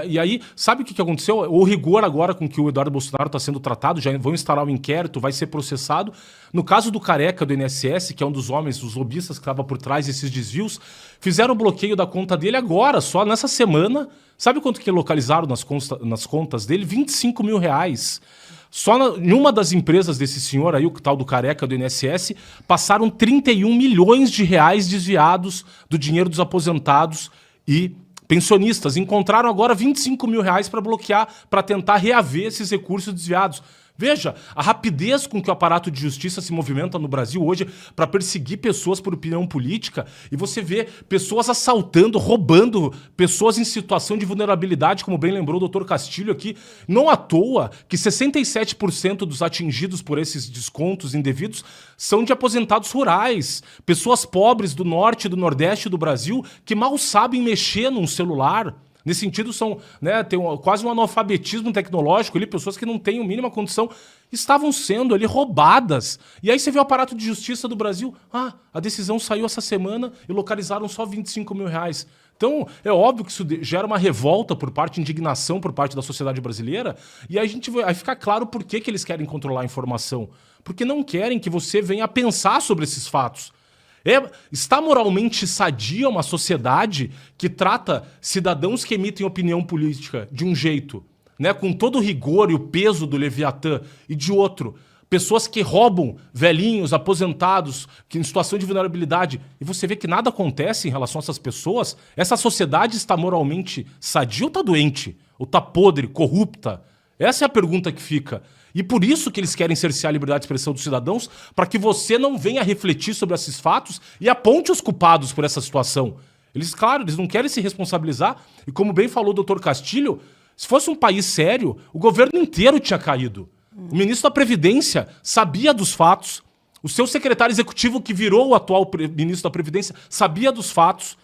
E aí, sabe o que aconteceu? O rigor agora com que o Eduardo Bolsonaro está sendo tratado, já vão instalar um inquérito, vai ser processado. No caso do Careca, do INSS, que é um dos homens, os lobistas que estava por trás desses desvios, fizeram o bloqueio da conta dele agora, só nessa semana. Sabe quanto que localizaram nas contas dele? 25 mil reais. Só em uma das empresas desse senhor aí, o tal do Careca do INSS, passaram 31 milhões de reais desviados do dinheiro dos aposentados e pensionistas. Encontraram agora 25 mil reais para bloquear, para tentar reaver esses recursos desviados. Veja, a rapidez com que o aparato de justiça se movimenta no Brasil hoje para perseguir pessoas por opinião política, e você vê pessoas assaltando, roubando pessoas em situação de vulnerabilidade, como bem lembrou o Dr. Castilho aqui. Não à toa que 67% dos atingidos por esses descontos indevidos são de aposentados rurais, pessoas pobres do norte e do nordeste do Brasil que mal sabem mexer num celular. Nesse sentido, são, né, tem quase um analfabetismo tecnológico ali, pessoas que não têm a mínima condição, estavam sendo ali roubadas. E aí você vê o aparato de justiça do Brasil, a decisão saiu essa semana e localizaram só 25 mil reais. Então, é óbvio que isso gera uma revolta por parte, indignação por parte da sociedade brasileira, e aí vai ficar claro por que eles querem controlar a informação. Porque não querem que você venha a pensar sobre esses fatos. Está moralmente sadia uma sociedade que trata cidadãos que emitem opinião política de um jeito, né, com todo o rigor e o peso do Leviatã, e de outro, pessoas que roubam velhinhos, aposentados, que em situação de vulnerabilidade, e você vê que nada acontece em relação a essas pessoas? Essa sociedade está moralmente sadia ou está doente? Ou está podre, corrupta? Essa é a pergunta que fica. E por isso que eles querem cercear a liberdade de expressão dos cidadãos, para que você não venha refletir sobre esses fatos e aponte os culpados por essa situação. Eles, claro, eles não querem se responsabilizar, e como bem falou o Dr. Castilho, se fosse um país sério, o governo inteiro tinha caído. O ministro da Previdência sabia dos fatos, o seu secretário executivo, que virou o atual ministro da Previdência, sabia dos fatos.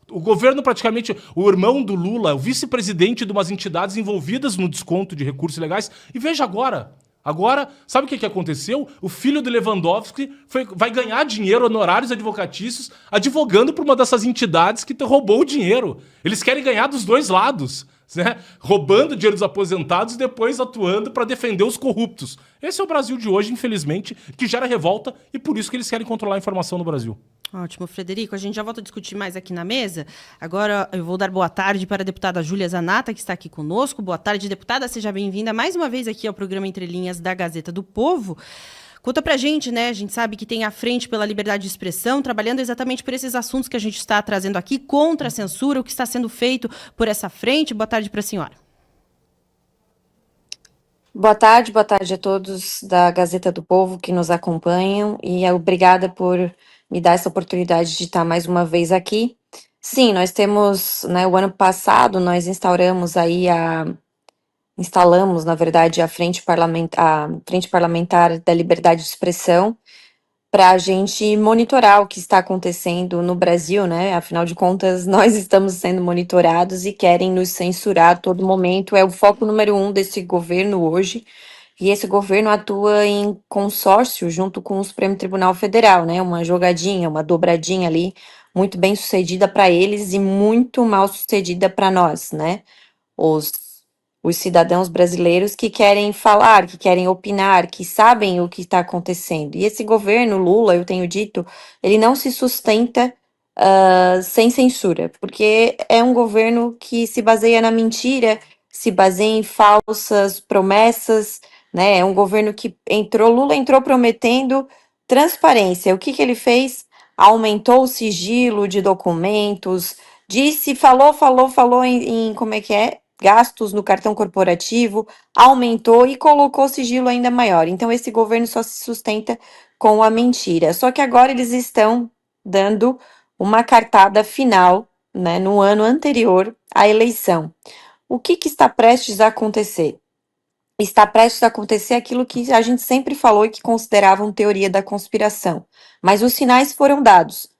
O governo, praticamente, o irmão do Lula, o vice-presidente de umas entidades envolvidas no desconto de recursos legais. E veja agora. Agora, sabe o que aconteceu? O filho do Lewandowski vai ganhar dinheiro, honorários advocatícios, advogando por uma dessas entidades que roubou o dinheiro. Eles querem ganhar dos dois lados. né? Roubando dinheiro dos aposentados e depois atuando para defender os corruptos. Esse é o Brasil de hoje, infelizmente, que gera revolta e por isso que eles querem controlar a informação no Brasil. Ótimo, Frederico. A gente já volta a discutir mais aqui na mesa. Agora eu vou dar boa tarde para a deputada Júlia Zanatta, que está aqui conosco. Boa tarde, deputada. Seja bem-vinda mais uma vez aqui ao programa Entre Linhas da Gazeta do Povo. Conta pra gente, né? A gente sabe que tem a Frente pela Liberdade de Expressão, trabalhando exatamente por esses assuntos que a gente está trazendo aqui, contra a censura, o que está sendo feito por essa frente. Boa tarde para a senhora. Boa tarde a todos da Gazeta do Povo que nos acompanham e obrigada por me dar essa oportunidade de estar mais uma vez aqui. Sim, nós temos, né, o ano passado nós instalamos, na verdade, a Frente Parlamentar da Liberdade de Expressão para a gente monitorar o que está acontecendo no Brasil, né? Afinal de contas, nós estamos sendo monitorados e querem nos censurar a todo momento. É o foco número 1 desse governo hoje. E esse governo atua em consórcio junto com o Supremo Tribunal Federal, né? Uma jogadinha, uma dobradinha ali, muito bem sucedida para eles e muito mal sucedida para nós, né? Os, os cidadãos brasileiros que querem falar, que querem opinar, que sabem o que está acontecendo. E esse governo, Lula, eu tenho dito, ele não se sustenta sem censura, porque é um governo que se baseia na mentira, se baseia em falsas promessas, né? É um governo que Lula entrou prometendo transparência. O que que ele fez? Aumentou o sigilo de documentos, falou em como é que é? Gastos no cartão corporativo, aumentou e colocou sigilo ainda maior. Então, esse governo só se sustenta com a mentira. Só que agora eles estão dando uma cartada final, né, no ano anterior à eleição. O que está prestes a acontecer? Está prestes a acontecer aquilo que a gente sempre falou e que consideravam teoria da conspiração. Mas os sinais foram dados.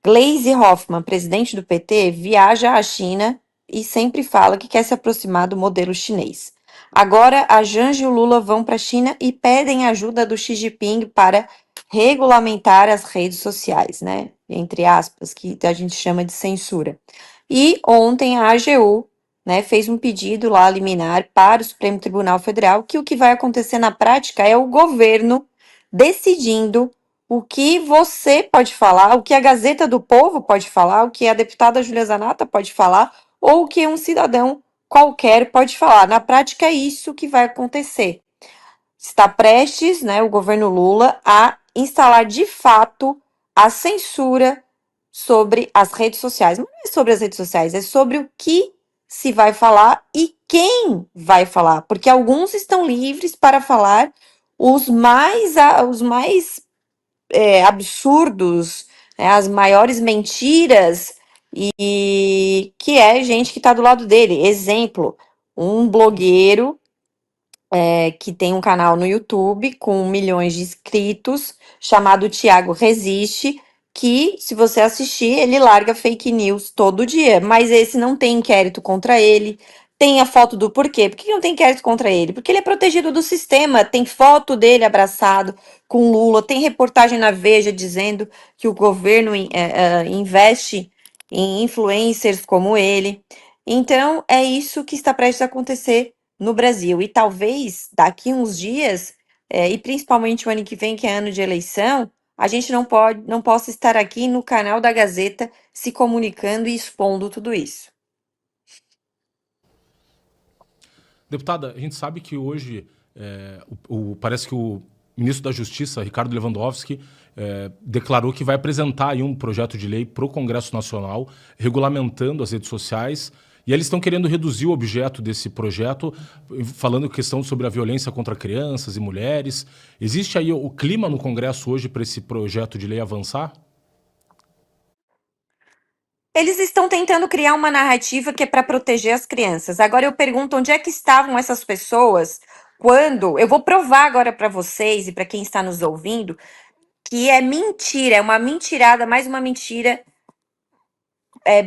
Gleisi Hoffmann, presidente do PT, viaja à China e sempre fala que quer se aproximar do modelo chinês. Agora, a Janja e o Lula vão para a China e pedem ajuda do Xi Jinping para regulamentar as redes sociais, né? Entre aspas, que a gente chama de censura. E ontem a AGU, né, fez um pedido lá liminar para o Supremo Tribunal Federal que o que vai acontecer na prática é o governo decidindo o que você pode falar, o que a Gazeta do Povo pode falar, o que a deputada Júlia Zanatta pode falar, ou o que um cidadão qualquer pode falar. Na prática, é isso que vai acontecer. Está prestes, né, o governo Lula a instalar de fato a censura sobre as redes sociais. Não é sobre as redes sociais, é sobre o que se vai falar e quem vai falar, porque alguns estão livres para falar os mais absurdos, né, as maiores mentiras, e que é gente que está do lado dele. Exemplo, um blogueiro que tem um canal no YouTube com milhões de inscritos, chamado Thiago Resiste, que, se você assistir, ele larga fake news todo dia, mas esse não tem inquérito contra ele. Tem a foto do porquê. Por que não tem inquérito contra ele? Porque ele é protegido do sistema. Tem foto dele abraçado com Lula. Tem reportagem na Veja dizendo que o governo investe em influencers como ele. Então, é isso que está prestes a acontecer no Brasil. E talvez daqui uns dias, e principalmente o ano que vem, que é ano de eleição, a gente não possa estar aqui no canal da Gazeta se comunicando e expondo tudo isso. Deputada, a gente sabe que hoje parece que o ministro da Justiça, Ricardo Lewandowski, declarou que vai apresentar aí um projeto de lei para o Congresso Nacional regulamentando as redes sociais. E eles estão querendo reduzir o objeto desse projeto, falando questão sobre a violência contra crianças e mulheres. Existe aí o clima no Congresso hoje para esse projeto de lei avançar? Eles estão tentando criar uma narrativa que é para proteger as crianças. Agora eu pergunto, onde é que estavam essas pessoas quando... Eu vou provar agora para vocês e para quem está nos ouvindo que é mentira, é uma mentirada, mais uma mentira.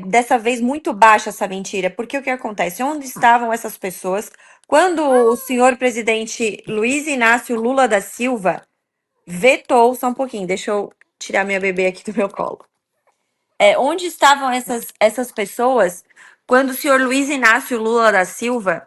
Dessa vez muito baixa essa mentira, porque o que acontece? Onde estavam essas pessoas quando o senhor presidente Luiz Inácio Lula da Silva vetou, só um pouquinho, deixa eu tirar minha bebê aqui do meu colo. Onde estavam essas pessoas quando o senhor Luiz Inácio Lula da Silva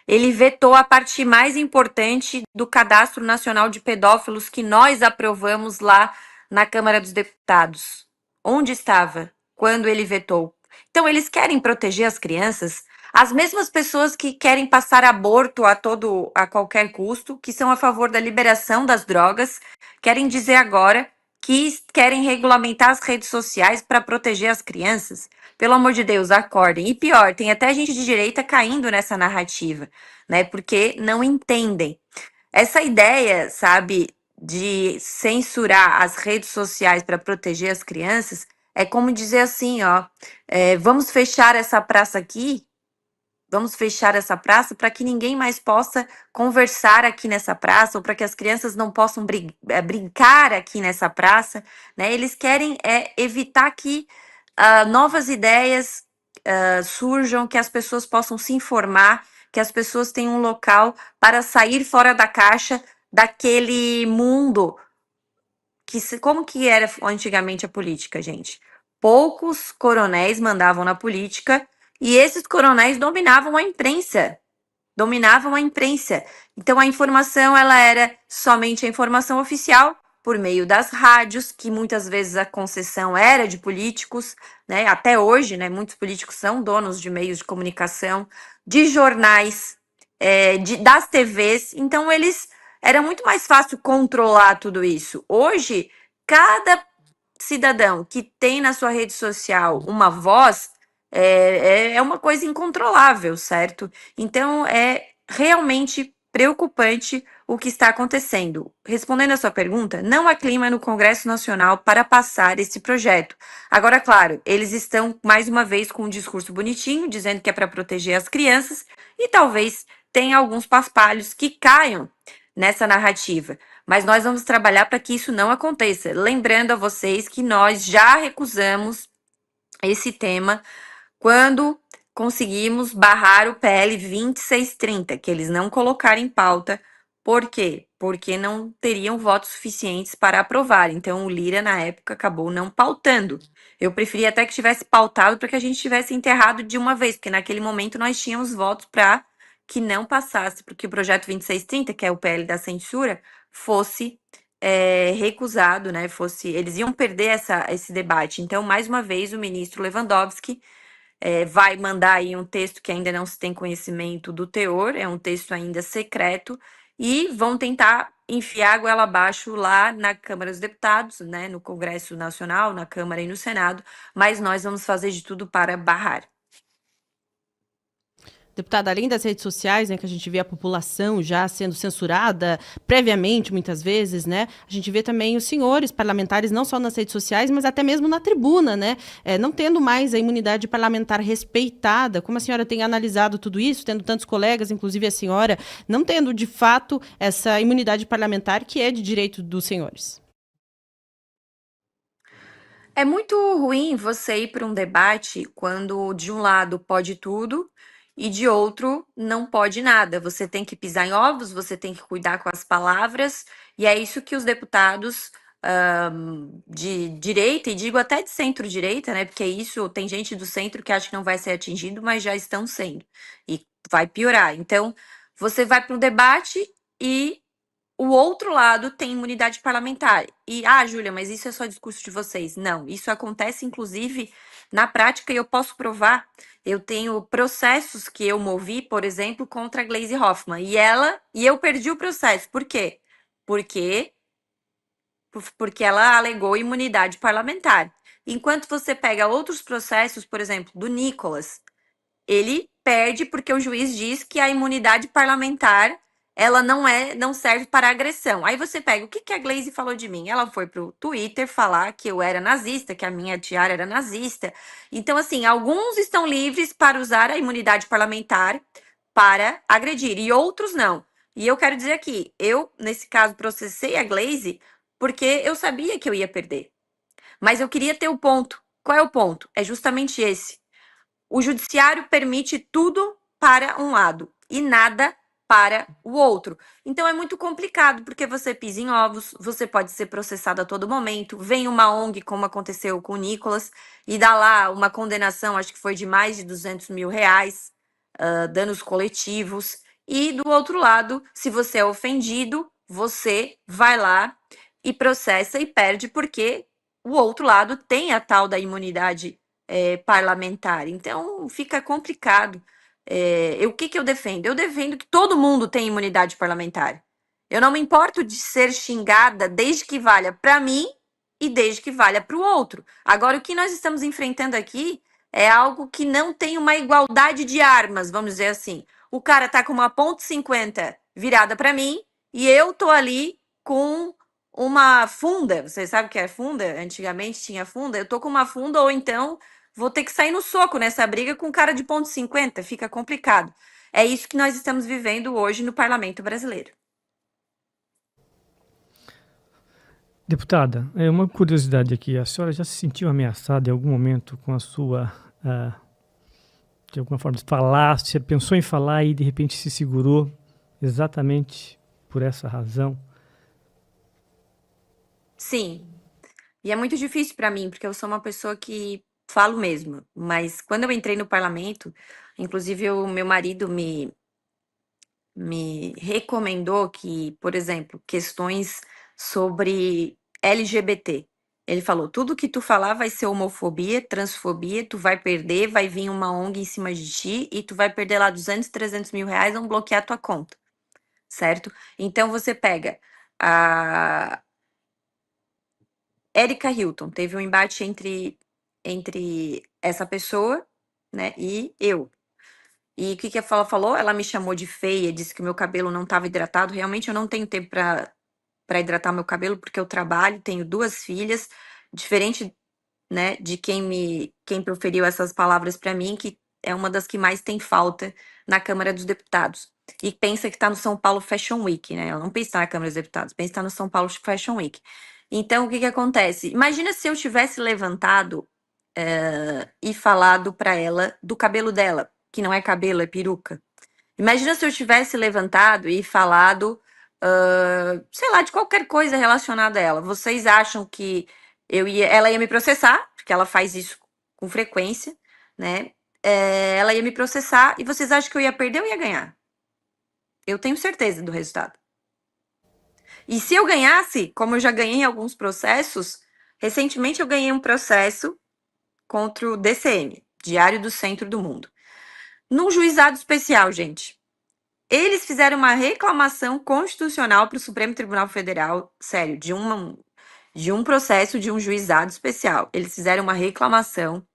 ele vetou a parte mais importante do Cadastro Nacional de Pedófilos que nós aprovamos lá na Câmara dos Deputados? Onde estava quando ele vetou? Então, eles querem proteger as crianças, as mesmas pessoas que querem passar aborto a qualquer custo, que são a favor da liberação das drogas, querem dizer agora que querem regulamentar as redes sociais para proteger as crianças. Pelo amor de Deus, acordem. E pior, tem até gente de direita caindo nessa narrativa, né? Porque não entendem. Essa ideia, sabe, de censurar as redes sociais para proteger as crianças é como dizer assim, ó, vamos fechar essa praça aqui. Vamos fechar essa praça para que ninguém mais possa conversar aqui nessa praça, ou para que as crianças não possam brincar aqui nessa praça, né? Eles querem evitar que novas ideias surjam, que as pessoas possam se informar, que as pessoas tenham um local para sair fora da caixa daquele mundo como que era antigamente a política, gente? Poucos coronéis mandavam na política e esses coronéis dominavam a imprensa. Dominavam a imprensa. Então a informação ela era somente a informação oficial por meio das rádios, que muitas vezes a concessão era de políticos, né? Até hoje, né? Muitos políticos são donos de meios de comunicação, de jornais, das TVs. Então eles era muito mais fácil controlar tudo isso. Hoje, cada cidadão que tem na sua rede social uma voz é uma coisa incontrolável, certo? Então, é realmente preocupante o que está acontecendo. Respondendo a sua pergunta, não há clima no Congresso Nacional para passar esse projeto. Agora, claro, eles estão, mais uma vez, com um discurso bonitinho, dizendo que é para proteger as crianças, e talvez tenha alguns paspalhos que caiam nessa narrativa. Mas nós vamos trabalhar para que isso não aconteça. Lembrando a vocês que nós já recusamos esse tema quando conseguimos barrar o PL 2630, que eles não colocaram em pauta. Por quê? Porque não teriam votos suficientes para aprovar. Então, o Lira, na época, acabou não pautando. Eu preferia até que tivesse pautado para que a gente tivesse enterrado de uma vez, porque naquele momento nós tínhamos votos para que não passasse, porque o projeto 2630, que é o PL da censura, fosse recusado, né? Eles iam perder esse debate. Então, mais uma vez, o ministro Lewandowski vai mandar aí um texto que ainda não se tem conhecimento do teor, é um texto ainda secreto, e vão tentar enfiar a goela abaixo lá na Câmara dos Deputados, né, no Congresso Nacional, na Câmara e no Senado, mas nós vamos fazer de tudo para barrar. Deputada, além das redes sociais, né, que a gente vê a população já sendo censurada previamente, muitas vezes, né, a gente vê também os senhores parlamentares, não só nas redes sociais, mas até mesmo na tribuna, né, não tendo mais a imunidade parlamentar respeitada. Como a senhora tem analisado tudo isso, tendo tantos colegas, inclusive a senhora, não tendo, de fato, essa imunidade parlamentar que é de direito dos senhores? É muito ruim você ir para um debate quando de um lado pode tudo e de outro não pode nada. Você tem que pisar em ovos, você tem que cuidar com as palavras, e é isso que os deputados de direita, e digo até de centro-direita, né? Porque isso tem gente do centro que acha que não vai ser atingido, mas já estão sendo, e vai piorar. Então, você vai para um debate e o outro lado tem imunidade parlamentar. E, Júlia, mas isso é só discurso de vocês. Não, isso acontece, inclusive, na prática, e eu posso provar. Eu tenho processos que eu movi, por exemplo, contra a Gleisi Hoffmann. E eu perdi o processo. Por quê? Porque ela alegou imunidade parlamentar. Enquanto você pega outros processos, por exemplo, do Nicolas, ele perde porque o juiz diz que a imunidade parlamentar ela não serve para agressão. Aí você pega, o que a Gleisi falou de mim? Ela foi pro Twitter falar que eu era nazista, que a minha tiara era nazista. Então, assim, alguns estão livres para usar a imunidade parlamentar para agredir, e outros não. E eu quero dizer aqui, eu, nesse caso, processei a Gleisi porque eu sabia que eu ia perder. Mas eu queria ter o ponto. Qual é o ponto? É justamente esse. O judiciário permite tudo para um lado e nada para o outro. Então é muito complicado, porque você pisa em ovos, você pode ser processado a todo momento, vem uma ONG, como aconteceu com o Nicolas, e dá lá uma condenação, acho que foi de mais de 200 mil reais, danos coletivos, e do outro lado, se você é ofendido, você vai lá e processa e perde, porque o outro lado tem a tal da imunidade parlamentar. Então fica complicado. O que eu defendo? Eu defendo que todo mundo tem imunidade parlamentar. Eu não me importo de ser xingada desde que valha para mim e desde que valha para o outro. Agora, o que nós estamos enfrentando aqui é algo que não tem uma igualdade de armas, vamos dizer assim. O cara tá com uma .50 virada para mim e eu tô ali com uma funda. Você sabe o que é funda? Antigamente tinha funda. Eu tô com uma funda, ou então vou ter que sair no soco nessa briga com um cara de .50, fica complicado. É isso que nós estamos vivendo hoje no parlamento brasileiro. Deputada, uma curiosidade aqui. A senhora já se sentiu ameaçada em algum momento com a sua, de alguma forma, falar? Você pensou em falar e de repente se segurou exatamente por essa razão? Sim. E é muito difícil para mim, porque eu sou uma pessoa que falo mesmo. Mas quando eu entrei no parlamento, inclusive o meu marido me recomendou que, por exemplo, questões sobre LGBT. Ele falou: tudo que tu falar vai ser homofobia, transfobia, tu vai perder, vai vir uma ONG em cima de ti e tu vai perder lá 200, 300 mil reais, vão bloquear tua conta, certo? Então você pega a Erika Hilton, teve um embate entre essa pessoa, né, e eu. E o que ela falou? Ela me chamou de feia, disse que o meu cabelo não estava hidratado. Realmente eu não tenho tempo para hidratar meu cabelo, porque eu trabalho, tenho 2 filhas, diferente, né, de quem proferiu essas palavras para mim, que é uma das que mais tem falta na Câmara dos Deputados. E pensa que está no São Paulo Fashion Week, né? Ela não pensa na Câmara dos Deputados, pensa que está no São Paulo Fashion Week. Então, o que acontece? Imagina se eu tivesse levantado e falado para ela do cabelo dela, que não é cabelo, é peruca. Imagina se eu tivesse levantado e falado, sei lá, de qualquer coisa relacionada a ela. Vocês acham que ela ia me processar, porque ela faz isso com frequência, né? Ela ia me processar e vocês acham que eu ia perder ou ia ganhar? Eu tenho certeza do resultado. E se eu ganhasse, como eu já ganhei em alguns processos, recentemente eu ganhei um processo contra o DCM, Diário do Centro do Mundo. Num juizado especial, gente. Eles fizeram uma reclamação constitucional para o Supremo Tribunal Federal, sério, de um processo de um juizado especial. Eles fizeram uma reclamação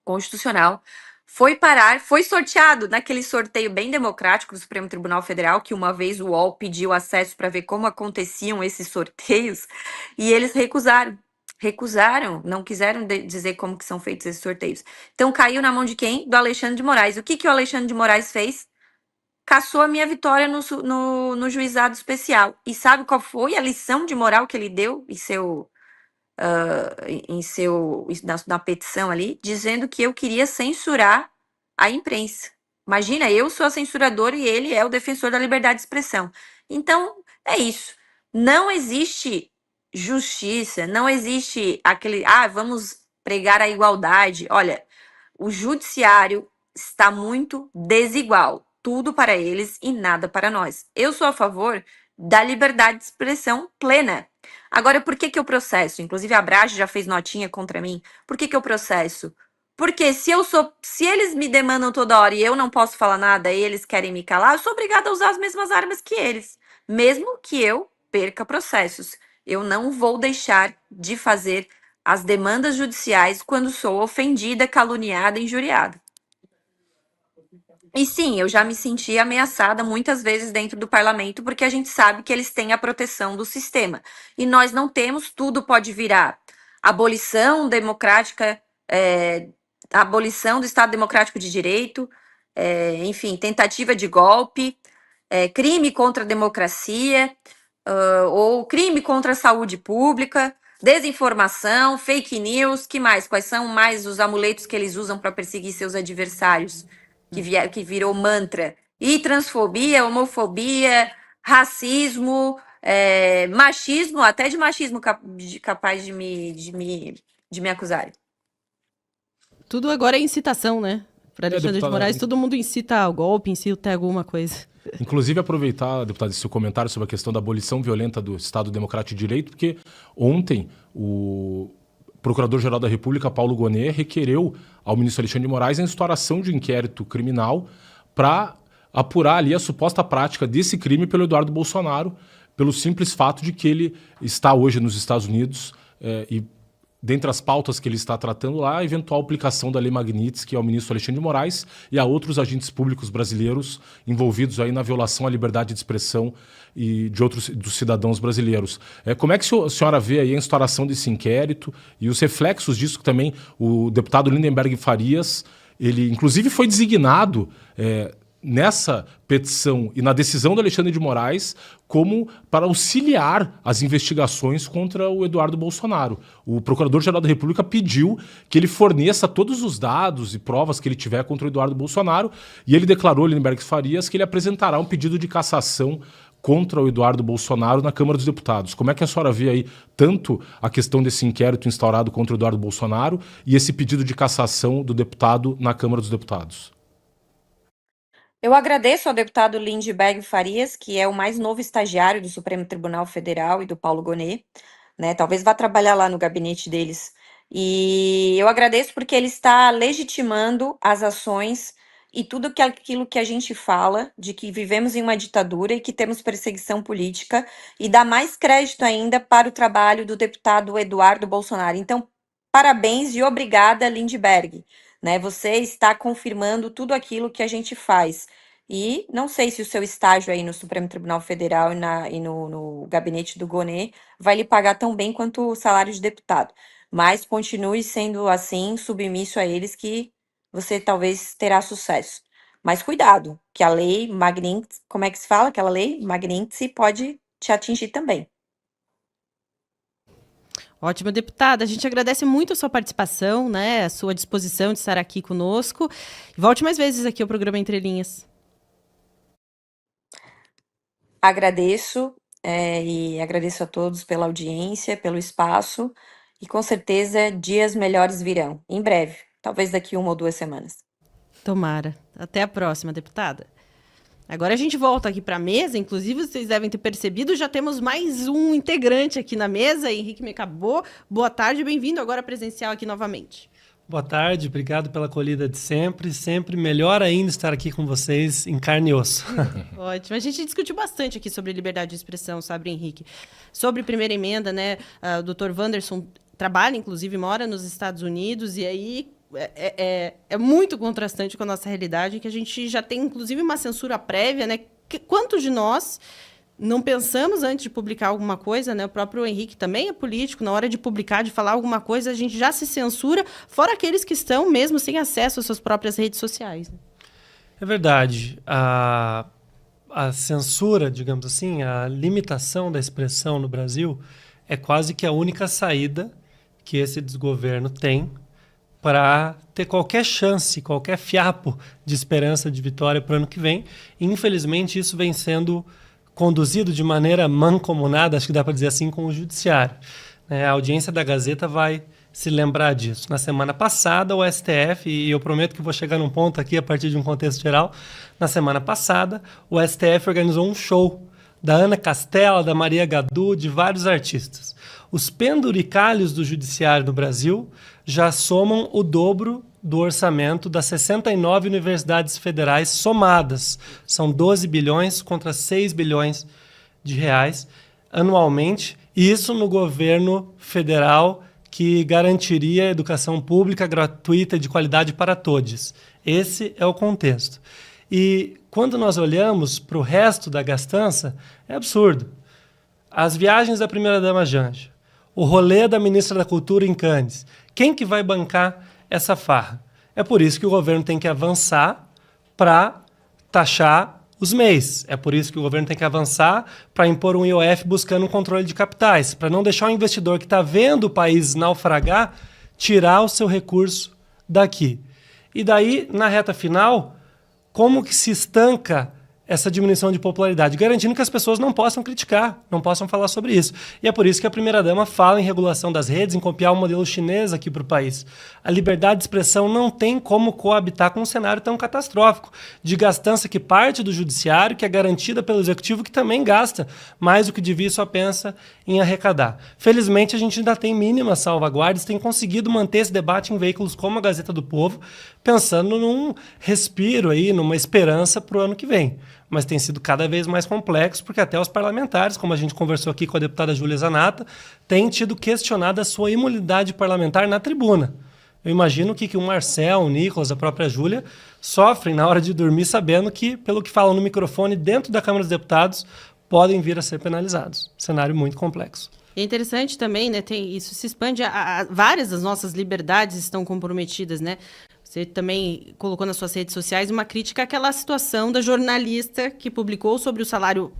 constitucional, foi sorteado naquele sorteio bem democrático do Supremo Tribunal Federal, que uma vez o UOL pediu acesso para ver como aconteciam esses sorteios, e eles recusaram, não quiseram dizer como que são feitos esses sorteios. Então caiu na mão de quem? Do Alexandre de Moraes. O que o Alexandre de Moraes fez? Cassou a minha vitória no juizado especial. E sabe qual foi a lição de moral que ele deu na petição ali? Dizendo que eu queria censurar a imprensa. Imagina, eu sou a censuradora e ele é o defensor da liberdade de expressão. Então, é isso. Não existe justiça, não existe aquele, vamos pregar a igualdade. Olha, o judiciário está muito desigual. Tudo para eles e nada para nós. Eu sou a favor da liberdade de expressão plena. Agora, por que eu processo? Inclusive, a Brage já fez notinha contra mim. Por que eu processo? Porque se eles me demandam toda hora e eu não posso falar nada e eles querem me calar, eu sou obrigada a usar as mesmas armas que eles, mesmo que eu perca processos. Eu não vou deixar de fazer as demandas judiciais quando sou ofendida, caluniada, injuriada. E sim, eu já me senti ameaçada muitas vezes dentro do parlamento, porque a gente sabe que eles têm a proteção do sistema. E nós não temos, tudo pode virar abolição democrática, abolição do Estado Democrático de Direito, enfim, tentativa de golpe, crime contra a democracia, ou crime contra a saúde pública, desinformação, fake news, que mais? Quais são mais os amuletos que eles usam para perseguir seus adversários? Que virou mantra, E transfobia, homofobia, racismo, machismo, até de machismo capaz de me acusarem. Tudo agora é incitação, né? Para Alexandre de deputada, Moraes, todo mundo incita ao golpe, incita alguma coisa. Inclusive, aproveitar, deputado, esse seu comentário sobre a questão da abolição violenta do Estado Democrático de Direito, porque ontem o Procurador-Geral da República, Paulo Gonet, requereu ao ministro Alexandre de Moraes a instauração de inquérito criminal para apurar ali a suposta prática desse crime pelo Eduardo Bolsonaro, pelo simples fato de que ele está hoje nos Estados Unidos e dentre as pautas que ele está tratando lá, a eventual aplicação da Lei Magnitsky ao ministro Alexandre de Moraes e a outros agentes públicos brasileiros envolvidos aí na violação à liberdade de expressão e de outros dos cidadãos brasileiros. Como é que a senhora vê aí a instauração desse inquérito e os reflexos disso que também o deputado Lindenberg Farias, ele inclusive foi designado nessa petição e na decisão do Alexandre de Moraes como para auxiliar as investigações contra o Eduardo Bolsonaro. O Procurador-Geral da República pediu que ele forneça todos os dados e provas que ele tiver contra o Eduardo Bolsonaro e ele declarou, Lindenberg Farias, que ele apresentará um pedido de cassação contra o Eduardo Bolsonaro na Câmara dos Deputados. Como é que a senhora vê aí tanto a questão desse inquérito instaurado contra o Eduardo Bolsonaro e esse pedido de cassação do deputado na Câmara dos Deputados? Eu agradeço ao deputado Lindenberg Farias, que é o mais novo estagiário do Supremo Tribunal Federal e do Paulo Gonet, né? Talvez vá trabalhar lá no gabinete deles. E eu agradeço porque ele está legitimando as ações e tudo aquilo que a gente fala de que vivemos em uma ditadura e que temos perseguição política e dá mais crédito ainda para o trabalho do deputado Eduardo Bolsonaro. Então, parabéns e obrigada, Lindenberg. Né, você está confirmando tudo aquilo que a gente faz. E não sei se o seu estágio aí no Supremo Tribunal Federal e no gabinete do Gonet vai lhe pagar tão bem quanto o salário de deputado. Mas continue sendo assim, submisso a eles, que você talvez terá sucesso. Mas cuidado, que a lei Magnitsky, como é que se fala? Aquela lei Magnitsky pode te atingir também. Ótimo, deputada. A gente agradece muito a sua participação, né, a sua disposição de estar aqui conosco. Volte mais vezes aqui ao programa Entre Linhas. Agradeço e agradeço a todos pela audiência, pelo espaço e com certeza dias melhores virão, em breve, talvez daqui 1 ou 2 semanas. Tomara. Até a próxima, deputada. Agora a gente volta aqui para a mesa, inclusive vocês devem ter percebido, já temos mais um integrante aqui na mesa, Henrique Mecabô. Boa tarde, bem-vindo agora presencial aqui novamente. Boa tarde, obrigado pela acolhida de sempre, sempre melhor ainda estar aqui com vocês em carne e osso. Ótimo, a gente discutiu bastante aqui sobre liberdade de expressão, sabe, Henrique? Sobre primeira emenda, né, o doutor Wanderson trabalha, inclusive mora nos Estados Unidos, e aí é muito contrastante com a nossa realidade, que a gente já tem, inclusive, uma censura prévia, né? Quantos de nós não pensamos antes de publicar alguma coisa, né? O próprio Henrique também é político, na hora de publicar, de falar alguma coisa, a gente já se censura, fora aqueles que estão mesmo sem acesso às suas próprias redes sociais. Né? É verdade. A censura, digamos assim, a limitação da expressão no Brasil é quase que a única saída que esse desgoverno tem para ter qualquer chance, qualquer fiapo de esperança de vitória para o ano que vem. E, infelizmente, isso vem sendo conduzido de maneira mancomunada, acho que dá para dizer assim, com o judiciário. A audiência da Gazeta vai se lembrar disso. Na semana passada, o STF, e eu prometo que vou chegar num ponto aqui a partir de um contexto geral, na semana passada, o STF organizou um show da Ana Castela, da Maria Gadu, de vários artistas. Os penduricalhos do judiciário no Brasil já somam o dobro do orçamento das 69 universidades federais somadas. São 12 bilhões contra 6 bilhões de reais anualmente. Isso no governo federal que garantiria educação pública gratuita e de qualidade para todos. Esse é o contexto. E quando nós olhamos para o resto da gastança, é absurdo. As viagens da primeira-dama Janja, o rolê da ministra da Cultura em Cannes, quem que vai bancar essa farra? É por isso que o governo tem que avançar para taxar os MEIs. É por isso que o governo tem que avançar para impor um IOF buscando um controle de capitais, para não deixar o investidor que está vendo o país naufragar tirar o seu recurso daqui. E daí, na reta final, como que se estanca essa diminuição de popularidade, garantindo que as pessoas não possam criticar, não possam falar sobre isso. E é por isso que a primeira-dama fala em regulação das redes, em copiar o modelo chinês aqui para o país. A liberdade de expressão não tem como coabitar com um cenário tão catastrófico, de gastança que parte do judiciário, que é garantida pelo executivo, que também gasta mais do que devia e só pensa em arrecadar. Felizmente, a gente ainda tem mínimas salvaguardas, tem conseguido manter esse debate em veículos como a Gazeta do Povo, pensando num respiro aí, numa esperança para o ano que vem. Mas tem sido cada vez mais complexo, porque até os parlamentares, como a gente conversou aqui com a deputada Júlia Zanatta, têm tido questionado a sua imunidade parlamentar na tribuna. Eu imagino que o Marcel, o Nicolas, a própria Júlia, sofrem na hora de dormir sabendo que, pelo que falam no microfone dentro da Câmara dos Deputados, podem vir a ser penalizados. Cenário muito complexo. É interessante também, né? Isso se expande a várias das nossas liberdades estão comprometidas, né? Você também colocou nas suas redes sociais uma crítica àquela situação da jornalista que publicou sobre o salário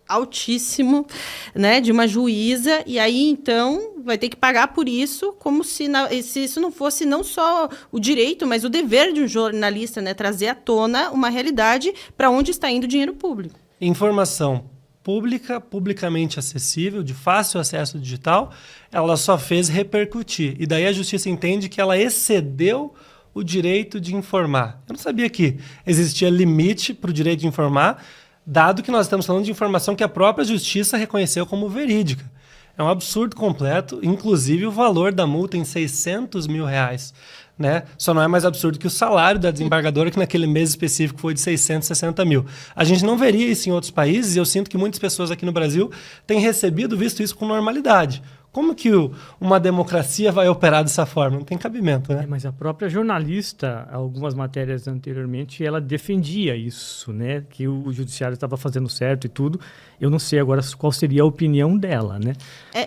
altíssimo, né, de uma juíza, e aí, então, vai ter que pagar por isso, como se isso não fosse não só o direito, mas o dever de um jornalista, né, trazer à tona uma realidade para onde está indo o dinheiro público. Informação pública, publicamente acessível, de fácil acesso digital, ela só fez repercutir. E daí a justiça entende que ela excedeu o direito de informar. Eu não sabia que existia limite para o direito de informar, dado que nós estamos falando de informação que a própria justiça reconheceu como verídica. É um absurdo completo, inclusive o valor da multa em R$600 mil. Né? Só não é mais absurdo que o salário da desembargadora, que naquele mês específico foi de 660 mil. A gente não veria isso em outros países, e eu sinto que muitas pessoas aqui no Brasil têm visto isso com normalidade. Como que uma democracia vai operar dessa forma? Não tem cabimento, né? Mas a própria jornalista, algumas matérias anteriormente, ela defendia isso, né? Que o judiciário estava fazendo certo e tudo. Eu não sei agora qual seria a opinião dela, né?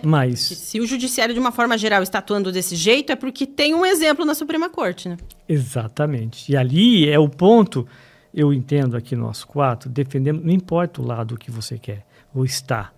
Mas se o judiciário, de uma forma geral, está atuando desse jeito, é porque tem um exemplo na Suprema Corte, né? Exatamente. E ali é o ponto, eu entendo aqui nós quatro, defendendo, não importa o lado que você quer ou está.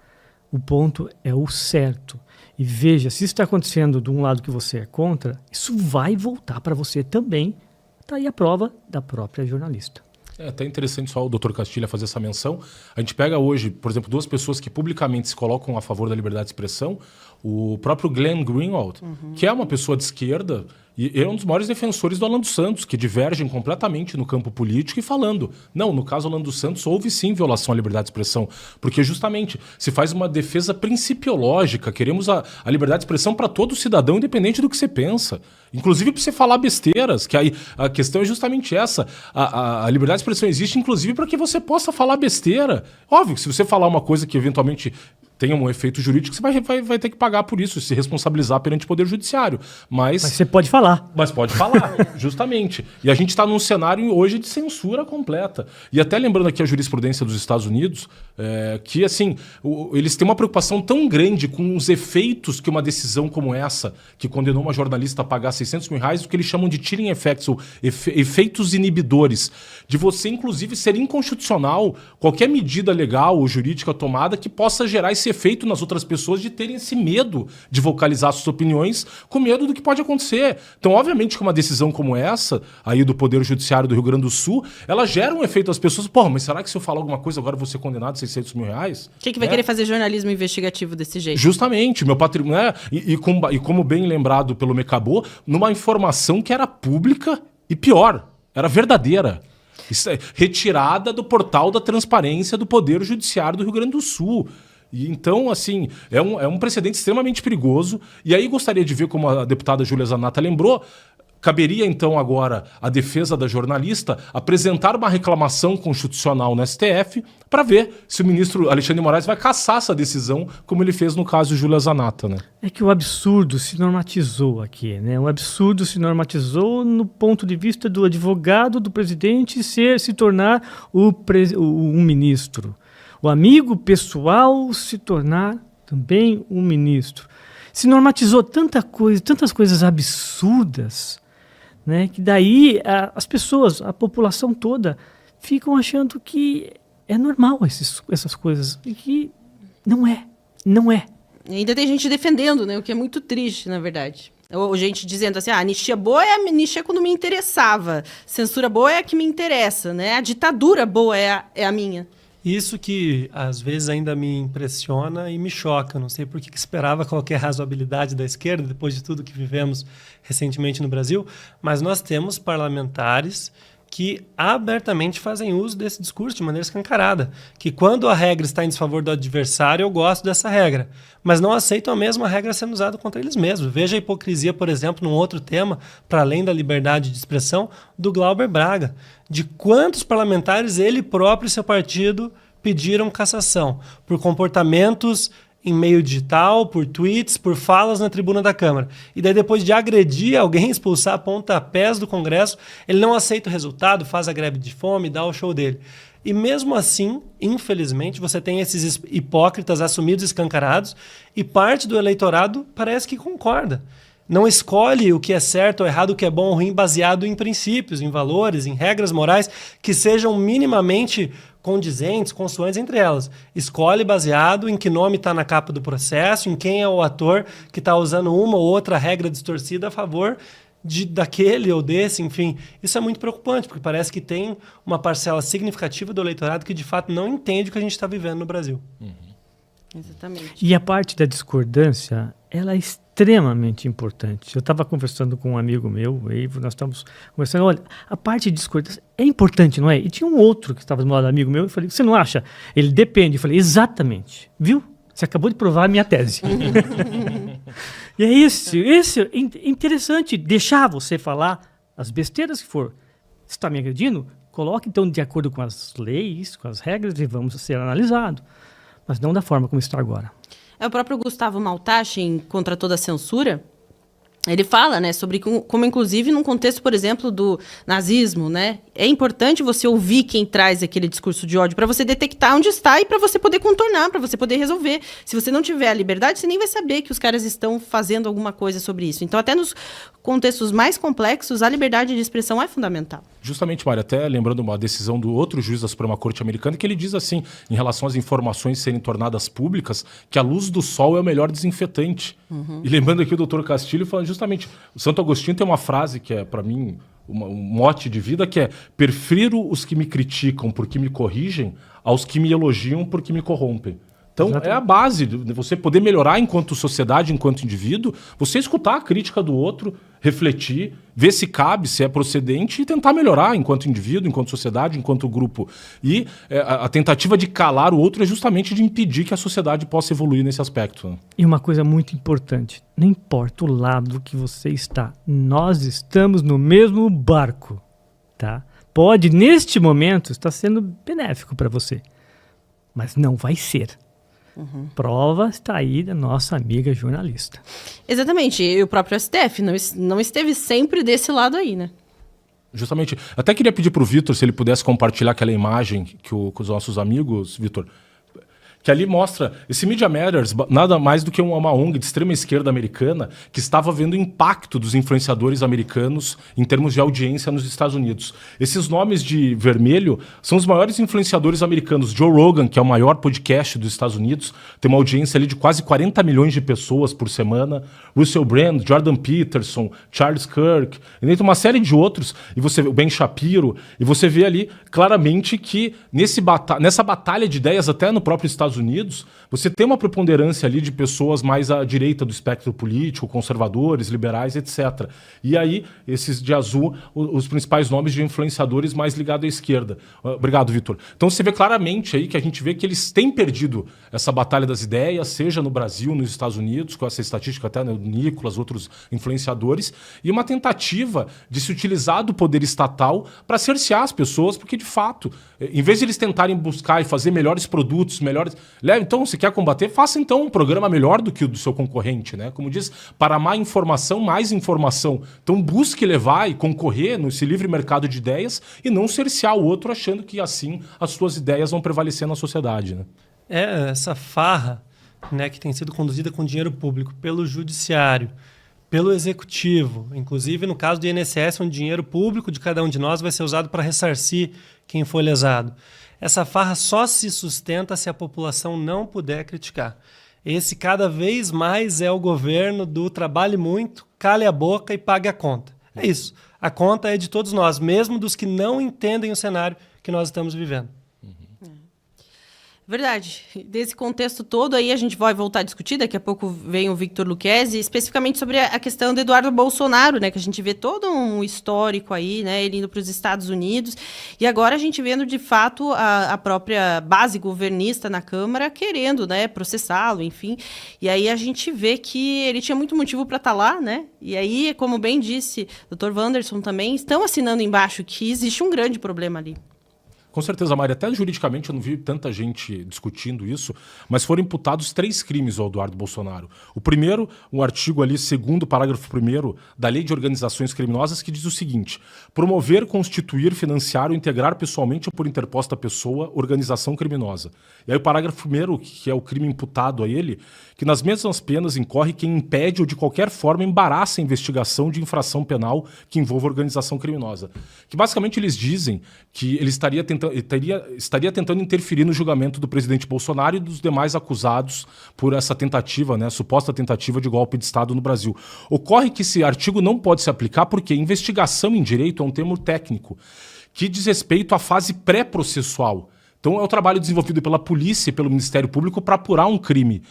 O ponto é o certo. E veja, se isso está acontecendo de um lado que você é contra, isso vai voltar para você também. Está aí a prova da própria jornalista. É até interessante só o Dr. Castilha fazer essa menção. A gente pega hoje, por exemplo, duas pessoas que publicamente se colocam a favor da liberdade de expressão. O próprio Glenn Greenwald, que é uma pessoa de esquerda, e ele é um dos maiores defensores do Alan dos Santos, que divergem completamente no campo político e falando, não, no caso Alan dos Santos houve sim violação à liberdade de expressão, porque justamente se faz uma defesa principiológica, queremos a liberdade de expressão para todo cidadão, independente do que você pensa. Inclusive para você falar besteiras, que aí a questão é justamente essa. A liberdade de expressão existe, inclusive, para que você possa falar besteira. Óbvio que se você falar uma coisa que eventualmente tenha um efeito jurídico, você vai ter que pagar por isso, se responsabilizar perante o Poder Judiciário. Mas você pode falar. Mas pode falar, justamente. E a gente está num cenário hoje de censura completa. E até lembrando aqui a jurisprudência dos Estados Unidos, que assim, eles têm uma preocupação tão grande com os efeitos que uma decisão como essa, que condenou uma jornalista a pagar R$600 mil, o que eles chamam de chilling effects, ou efeitos inibidores, de você, inclusive, ser inconstitucional qualquer medida legal ou jurídica tomada que possa gerar esse efeito nas outras pessoas de terem esse medo de vocalizar suas opiniões com medo do que pode acontecer. Então, obviamente, que uma decisão como essa, aí do Poder Judiciário do Rio Grande do Sul, ela gera um efeito às pessoas. Porra, mas será que se eu falar alguma coisa agora eu vou ser condenado a R$600 mil? Quem que vai querer fazer jornalismo investigativo desse jeito? Justamente, meu patrimônio, né? E como bem lembrado pelo Mecabô, numa informação que era pública e pior, era verdadeira. Retirada do portal da transparência do Poder Judiciário do Rio Grande do Sul. E então, assim, é um precedente extremamente perigoso. E aí gostaria de ver, como a deputada Júlia Zanatta lembrou, caberia então agora a defesa da jornalista apresentar uma reclamação constitucional no STF para ver se o ministro Alexandre de Moraes vai cassar essa decisão, como ele fez no caso de Júlia Zanatta, né? É que o absurdo se normatizou aqui, né? O absurdo se normatizou no ponto de vista do advogado do presidente se tornar um ministro. O amigo pessoal se tornar também um ministro. Se normatizou tantas coisas absurdas, né, que daí as pessoas, a população toda, ficam achando que é normal essas coisas. E que não é. E ainda tem gente defendendo, né, o que é muito triste, na verdade. Ou gente dizendo assim, anistia boa é a anistia quando me interessava. Censura boa é a que me interessa, né? A ditadura boa é a minha. Isso que às vezes ainda me impressiona e me choca. Não sei por que esperava qualquer razoabilidade da esquerda, depois de tudo que vivemos recentemente no Brasil, mas nós temos parlamentares que abertamente fazem uso desse discurso de maneira escancarada. Que quando a regra está em desfavor do adversário, eu gosto dessa regra. Mas não aceitam a mesma regra sendo usada contra eles mesmos. Veja a hipocrisia, por exemplo, num outro tema, para além da liberdade de expressão, do Glauber Braga. De quantos parlamentares ele próprio e seu partido pediram cassação por comportamentos em meio digital, por tweets, por falas na tribuna da Câmara. E daí, depois de agredir alguém, expulsar pontapés do Congresso, ele não aceita o resultado, faz a greve de fome, dá o show dele. E mesmo assim, infelizmente, você tem esses hipócritas assumidos, escancarados, e parte do eleitorado parece que concorda. Não escolhe o que é certo ou errado, o que é bom ou ruim, baseado em princípios, em valores, em regras morais que sejam minimamente condizentes, consoantes entre elas. Escolhe baseado em que nome está na capa do processo, em quem é o ator que está usando uma ou outra regra distorcida a favor daquele ou desse, enfim. Isso é muito preocupante, porque parece que tem uma parcela significativa do eleitorado que de fato não entende o que a gente está vivendo no Brasil. Exatamente. E a parte da discordância, ela é extremamente importante. Eu estava conversando com um amigo meu, Eivo, nós estávamos conversando, olha, a parte de discordância é importante, não é? E tinha um outro que estava do lado do amigo meu, eu falei, você não acha? Ele depende. Eu falei, exatamente. Viu? Você acabou de provar a minha tese. E é isso é interessante, deixar você falar as besteiras que for. Você está me agredindo? Coloque então de acordo com as leis, com as regras e vamos ser analisados. Mas não da forma como está agora. É o próprio Gustavo Maltache, em Contra Toda a Censura, ele fala, né, sobre como, inclusive, num contexto, por exemplo, do nazismo, né, é importante você ouvir quem traz aquele discurso de ódio para você detectar onde está e para você poder contornar, para você poder resolver. Se você não tiver a liberdade, você nem vai saber que os caras estão fazendo alguma coisa sobre isso. Então, até nos contextos mais complexos, a liberdade de expressão é fundamental. Justamente, Mário, até lembrando uma decisão do outro juiz da Suprema Corte americana, que ele diz assim, em relação às informações serem tornadas públicas, que a luz do sol é o melhor desinfetante. E lembrando aqui o doutor Castilho falando justamente, o Santo Agostinho tem uma frase que é, para mim, um mote de vida, que é: prefiro os que me criticam porque me corrigem aos que me elogiam porque me corrompem. Então, é a base de você poder melhorar enquanto sociedade, enquanto indivíduo, você escutar a crítica do outro, refletir, ver se cabe, se é procedente e tentar melhorar enquanto indivíduo, enquanto sociedade, enquanto grupo. E a tentativa de calar o outro é justamente de impedir que a sociedade possa evoluir nesse aspecto. Né? E uma coisa muito importante, não importa o lado que você está, nós estamos no mesmo barco, tá? Pode, neste momento, estar sendo benéfico para você, mas não vai ser. Prova está aí da nossa amiga jornalista. Exatamente, e o próprio STF não esteve sempre desse lado aí, né? Justamente. Até queria pedir para o Vitor se ele pudesse compartilhar aquela imagem que os nossos amigos, Vitor, que ali mostra esse Media Matters, nada mais do que uma ONG de extrema esquerda americana que estava vendo o impacto dos influenciadores americanos em termos de audiência nos Estados Unidos. Esses nomes de vermelho são os maiores influenciadores americanos. Joe Rogan, que é o maior podcast dos Estados Unidos, tem uma audiência ali de quase 40 milhões de pessoas por semana. Russell Brand, Jordan Peterson, Charles Kirk, e tem uma série de outros, e você vê o Ben Shapiro, e você vê ali claramente que nessa batalha de ideias, até no próprio Estados Unidos, você tem uma preponderância ali de pessoas mais à direita do espectro político, conservadores, liberais, etc. E aí, esses de azul, os principais nomes de influenciadores mais ligados à esquerda. Obrigado, Vitor. Então você vê claramente aí que a gente vê que eles têm perdido essa batalha das ideias, seja no Brasil, nos Estados Unidos, com essa estatística até do Nicolas, outros influenciadores, e uma tentativa de se utilizar do poder estatal para cercear as pessoas, porque de fato, em vez de eles tentarem buscar e fazer melhores produtos, então, se quer combater, faça então um programa melhor do que o do seu concorrente, né? Como diz, para má informação, mais informação. Então, busque levar e concorrer nesse livre mercado de ideias e não cercear o outro achando que assim as suas ideias vão prevalecer na sociedade, né? Essa farra, né, que tem sido conduzida com dinheiro público pelo judiciário, pelo executivo, inclusive no caso do INSS, onde dinheiro público de cada um de nós vai ser usado para ressarcir quem foi lesado. Essa farra só se sustenta se a população não puder criticar. Esse cada vez mais é o governo do trabalhe muito, cale a boca e pague a conta. É isso. A conta é de todos nós, mesmo dos que não entendem o cenário que nós estamos vivendo. Verdade. Desse contexto todo aí a gente vai voltar a discutir, daqui a pouco vem o Victor Lucchesi, especificamente sobre a questão do Eduardo Bolsonaro, né, que a gente vê todo um histórico aí, né, ele indo para os Estados Unidos, e agora a gente vendo de fato a própria base governista na Câmara querendo, né, processá-lo, enfim, e aí a gente vê que ele tinha muito motivo para estar lá, né, e aí, como bem disse o Dr. Wanderson também, estão assinando embaixo que existe um grande problema ali. Com certeza, Mari. Até juridicamente eu não vi tanta gente discutindo isso, mas foram imputados 3 crimes ao Eduardo Bolsonaro. O primeiro, um artigo ali, segundo parágrafo 1º da Lei de Organizações Criminosas, que diz o seguinte: promover, constituir, financiar ou integrar pessoalmente ou por interposta pessoa organização criminosa. E aí o parágrafo 1º, que é o crime imputado a ele, que nas mesmas penas incorre quem impede ou de qualquer forma embaraça a investigação de infração penal que envolva organização criminosa. Que basicamente eles dizem que ele estaria tentando interferir no julgamento do presidente Bolsonaro e dos demais acusados por essa tentativa, né, suposta tentativa de golpe de Estado no Brasil. Ocorre que esse artigo não pode se aplicar porque investigação em direito é um termo técnico que diz respeito à fase pré-processual. Então é o trabalho desenvolvido pela polícia e pelo Ministério Público para apurar um crime.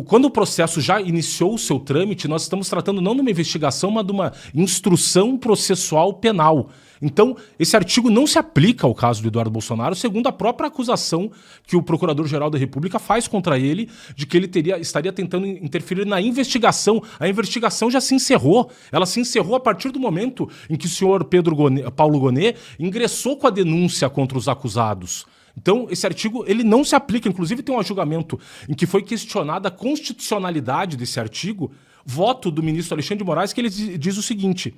Quando o processo já iniciou o seu trâmite, nós estamos tratando não de uma investigação, mas de uma instrução processual penal. Então, esse artigo não se aplica ao caso do Eduardo Bolsonaro, segundo a própria acusação que o Procurador-Geral da República faz contra ele, de que ele estaria tentando interferir na investigação. A investigação já se encerrou. Ela se encerrou a partir do momento em que o senhor Paulo Gonet ingressou com a denúncia contra os acusados. Então, esse artigo ele não se aplica. Inclusive, tem um julgamento em que foi questionada a constitucionalidade desse artigo, voto do ministro Alexandre de Moraes, que ele diz o seguinte: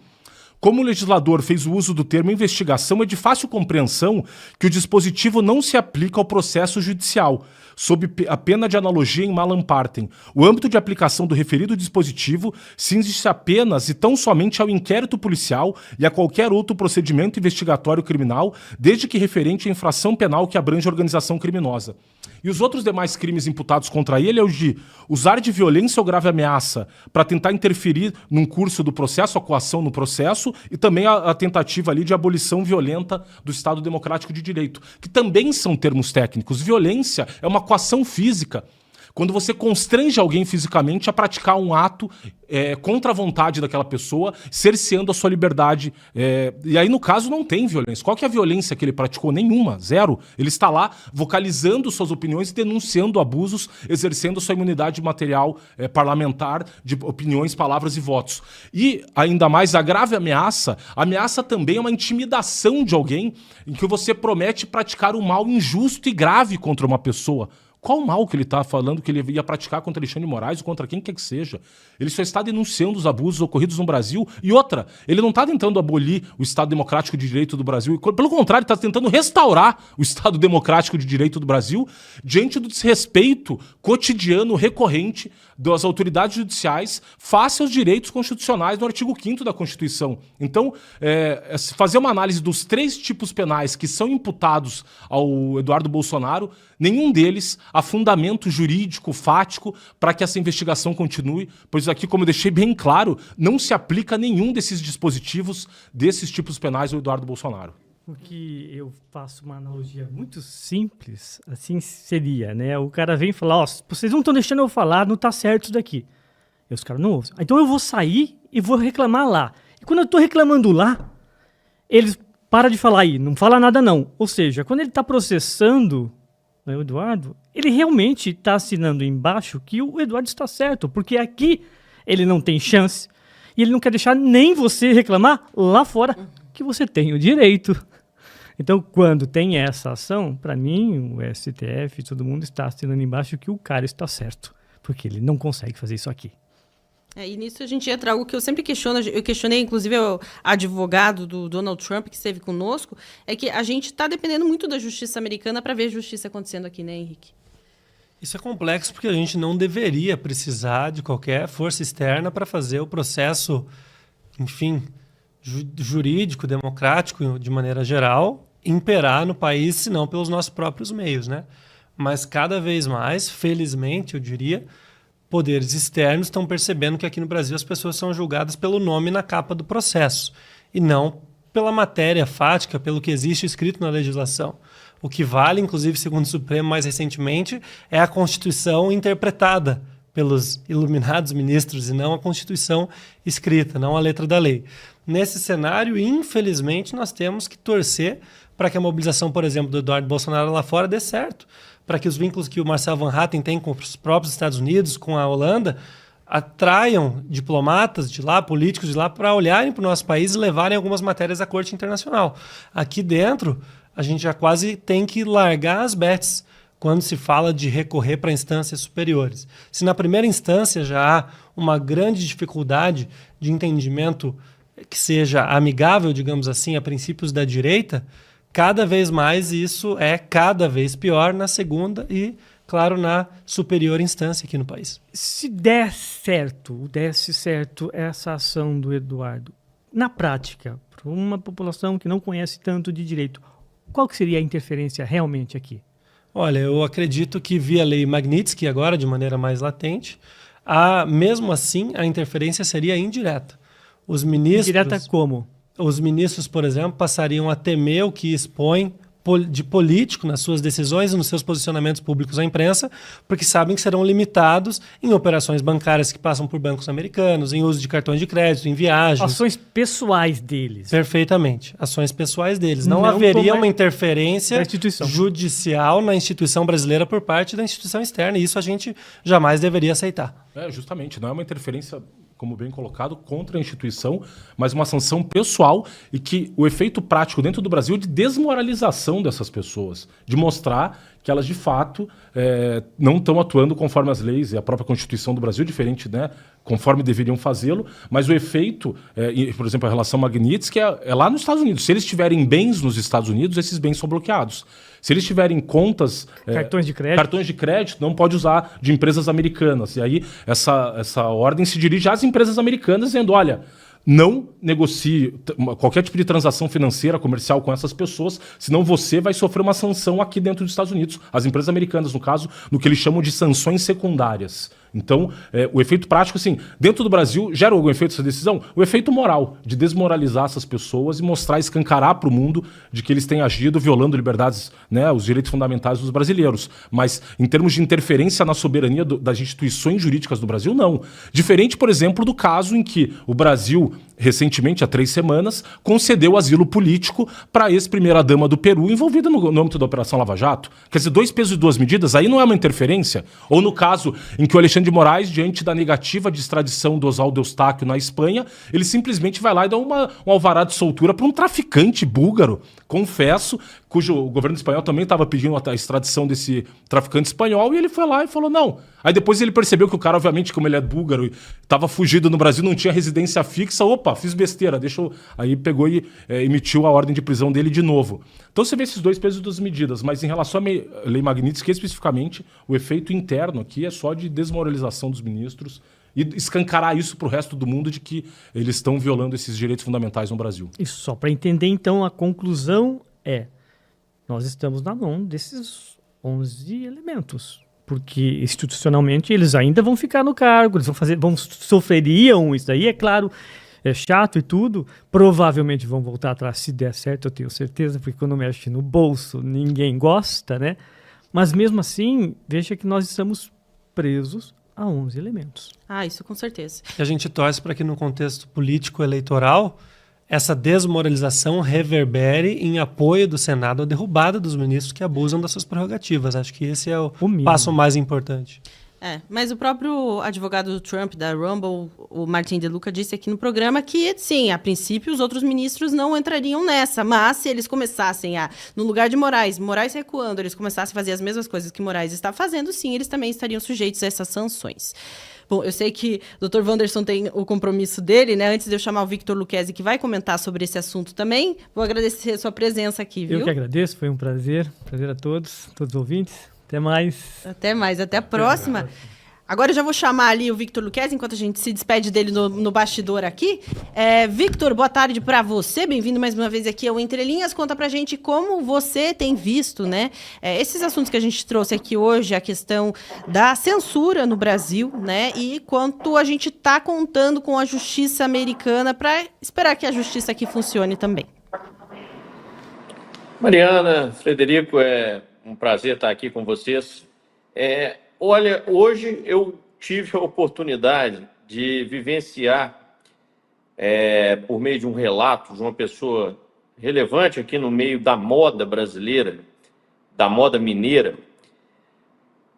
como o legislador fez o uso do termo investigação, é de fácil compreensão que o dispositivo não se aplica ao processo judicial, sob a pena de analogia em malam partem. O âmbito de aplicação do referido dispositivo cinge-se apenas e tão somente ao inquérito policial e a qualquer outro procedimento investigatório criminal, desde que referente à infração penal que abrange a organização criminosa. E os outros demais crimes imputados contra ele é o de usar de violência ou grave ameaça para tentar interferir num curso do processo, a coação no processo, e também a tentativa ali de abolição violenta do Estado Democrático de Direito, que também são termos técnicos. Violência é uma coação física, quando você constrange alguém fisicamente a praticar um ato contra a vontade daquela pessoa, cerceando a sua liberdade. E aí, no caso, não tem violência. Qual que é a violência que ele praticou? Nenhuma, zero. Ele está lá vocalizando suas opiniões, denunciando abusos, exercendo sua imunidade material parlamentar de opiniões, palavras e votos. E, ainda mais, a grave ameaça. A ameaça também é uma intimidação de alguém em que você promete praticar um mal injusto e grave contra uma pessoa. Qual o mal que ele está falando que ele ia praticar contra Alexandre de Moraes ou contra quem quer que seja? Ele só está denunciando os abusos ocorridos no Brasil. E outra, ele não está tentando abolir o Estado Democrático de Direito do Brasil. Pelo contrário, ele está tentando restaurar o Estado Democrático de Direito do Brasil diante do desrespeito cotidiano recorrente das autoridades judiciais face aos direitos constitucionais do artigo 5º da Constituição. Então, fazer uma análise dos 3 tipos penais que são imputados ao Eduardo Bolsonaro, nenhum deles há fundamento jurídico, fático, para que essa investigação continue, pois aqui, como eu deixei bem claro, não se aplica nenhum desses dispositivos, desses tipos penais ao Eduardo Bolsonaro. O que eu faço uma analogia muito simples, assim seria, né? O cara vem falar, vocês não estão deixando eu falar, não tá certo isso daqui. E os caras não ouvem. Então eu vou sair e vou reclamar lá. E quando eu tô reclamando lá, eles param de falar aí, não fala nada não. Ou seja, quando ele tá processando o Eduardo, ele realmente está assinando embaixo que o Eduardo está certo, porque aqui ele não tem chance e ele não quer deixar nem você reclamar lá fora que você tem o direito. Então, quando tem essa ação, para mim, o STF, todo mundo está assinando embaixo que o cara está certo, porque ele não consegue fazer isso aqui. E nisso a gente entra algo que eu sempre questiono, eu questionei inclusive o advogado do Donald Trump que esteve conosco, é que a gente está dependendo muito da justiça americana para ver justiça acontecendo aqui, né, Henrique? Isso é complexo porque a gente não deveria precisar de qualquer força externa para fazer o processo, enfim, jurídico, democrático, de maneira geral, imperar no país, senão pelos nossos próprios meios, né? Mas cada vez mais, felizmente, eu diria, poderes externos estão percebendo que aqui no Brasil as pessoas são julgadas pelo nome na capa do processo e não pela matéria fática, pelo que existe escrito na legislação. O que vale, inclusive, segundo o Supremo mais recentemente, é a Constituição interpretada pelos iluminados ministros e não a Constituição escrita, não a letra da lei. Nesse cenário, infelizmente, nós temos que torcer para que a mobilização, por exemplo, do Eduardo Bolsonaro lá fora dê certo, para que os vínculos que o Marcel Van Hatten tem com os próprios Estados Unidos, com a Holanda, atraiam diplomatas de lá, políticos de lá, para olharem para o nosso país e levarem algumas matérias à Corte Internacional. Aqui dentro, a gente já quase tem que largar as bets quando se fala de recorrer para instâncias superiores. Se na primeira instância já há uma grande dificuldade de entendimento que seja amigável, digamos assim, a princípios da direita, cada vez mais isso é cada vez pior na segunda e, claro, na superior instância aqui no país. Se desse certo essa ação do Eduardo, na prática, para uma população que não conhece tanto de direito, qual que seria a interferência realmente aqui? Olha, eu acredito que via lei Magnitsky, agora de maneira mais latente, mesmo assim a interferência seria indireta. Os ministros, indireta como? Os ministros, por exemplo, passariam a temer o que expõem de político nas suas decisões e nos seus posicionamentos públicos à imprensa, porque sabem que serão limitados em operações bancárias que passam por bancos americanos, em uso de cartões de crédito, em viagens. Ações pessoais deles. Perfeitamente. Ações pessoais deles. Não haveria uma interferência judicial na instituição brasileira por parte da instituição externa, e isso a gente jamais deveria aceitar. Justamente, não é uma interferência, como bem colocado, contra a instituição, mas uma sanção pessoal e que o efeito prático dentro do Brasil é de desmoralização dessas pessoas, de mostrar que elas, de fato, não estão atuando conforme as leis e a própria Constituição do Brasil, diferente, né, conforme deveriam fazê-lo, mas o efeito, por exemplo, a relação Magnitsky é lá nos Estados Unidos. Se eles tiverem bens nos Estados Unidos, esses bens são bloqueados. Se eles tiverem contas... Cartões de crédito, não pode usar de empresas americanas. E aí essa ordem se dirige às empresas americanas dizendo, olha, não negocie qualquer tipo de transação financeira, comercial com essas pessoas, senão você vai sofrer uma sanção aqui dentro dos Estados Unidos. As empresas americanas, no caso, no que eles chamam de sanções secundárias. Então, o efeito prático, assim, dentro do Brasil, gera algum efeito essa decisão? O efeito moral, de desmoralizar essas pessoas e mostrar, escancarar para o mundo de que eles têm agido violando liberdades, né, os direitos fundamentais dos brasileiros. Mas, em termos de interferência na soberania das instituições jurídicas do Brasil, não. Diferente, por exemplo, do caso em que o Brasil, recentemente, há 3 semanas, concedeu asilo político para a ex-primeira-dama do Peru envolvida no âmbito da Operação Lava Jato. Quer dizer, 2 pesos e 2 medidas, aí não é uma interferência? Ou no caso em que o Alexandre de Moraes, diante da negativa de extradição do Oswaldo Eustáquio na Espanha, ele simplesmente vai lá e dá um alvará de soltura para um traficante búlgaro, confesso, cujo o governo espanhol também estava pedindo a extradição desse traficante espanhol, e ele foi lá e falou não. Aí depois ele percebeu que o cara, obviamente, como ele é búlgaro e estava fugido no Brasil, não tinha residência fixa, opa, fiz besteira, Aí pegou e emitiu a ordem de prisão dele de novo. Então você vê esses 2 pesos e 2 medidas, mas em relação à lei Magnitsky, especificamente, o efeito interno aqui é só de desmoralização dos ministros e escancarar isso para o resto do mundo de que eles estão violando esses direitos fundamentais no Brasil. E só para entender, então, a conclusão nós estamos na mão desses 11 elementos, porque institucionalmente eles ainda vão ficar no cargo, eles sofreriam isso daí, é claro, é chato e tudo, provavelmente vão voltar atrás se der certo, eu tenho certeza, porque quando mexe no bolso ninguém gosta, né? Mas mesmo assim, veja que nós estamos presos a 11 elementos. Isso com certeza. E a gente torce para que no contexto político-eleitoral essa desmoralização reverbere em apoio do Senado à derrubada dos ministros que abusam das suas prerrogativas. Acho que esse é o passo mais importante. Mas o próprio advogado do Trump, da Rumble, o Martin De Luca, disse aqui no programa que, sim, a princípio os outros ministros não entrariam nessa, mas se eles começassem no lugar de Moraes recuando, eles começassem a fazer as mesmas coisas que Moraes está fazendo, sim, eles também estariam sujeitos a essas sanções. Bom, eu sei que o Dr. Wanderson tem o compromisso dele, né? Antes de eu chamar o Victor Lucchesi, que vai comentar sobre esse assunto também, vou agradecer a sua presença aqui, viu? Eu que agradeço, foi um prazer. Prazer a todos os ouvintes. Até mais. Até a próxima. Agora eu já vou chamar ali o Victor Luquezzi, enquanto a gente se despede dele no bastidor aqui. Victor, boa tarde para você, bem-vindo mais uma vez aqui ao Entre Linhas. Conta pra gente como você tem visto, né, esses assuntos que a gente trouxe aqui hoje, a questão da censura no Brasil, né, e quanto a gente tá contando com a justiça americana para esperar que a justiça aqui funcione também. Mariana, Frederico, é um prazer estar aqui com vocês. Olha, hoje eu tive a oportunidade de vivenciar, por meio de um relato de uma pessoa relevante aqui no meio da moda brasileira, da moda mineira,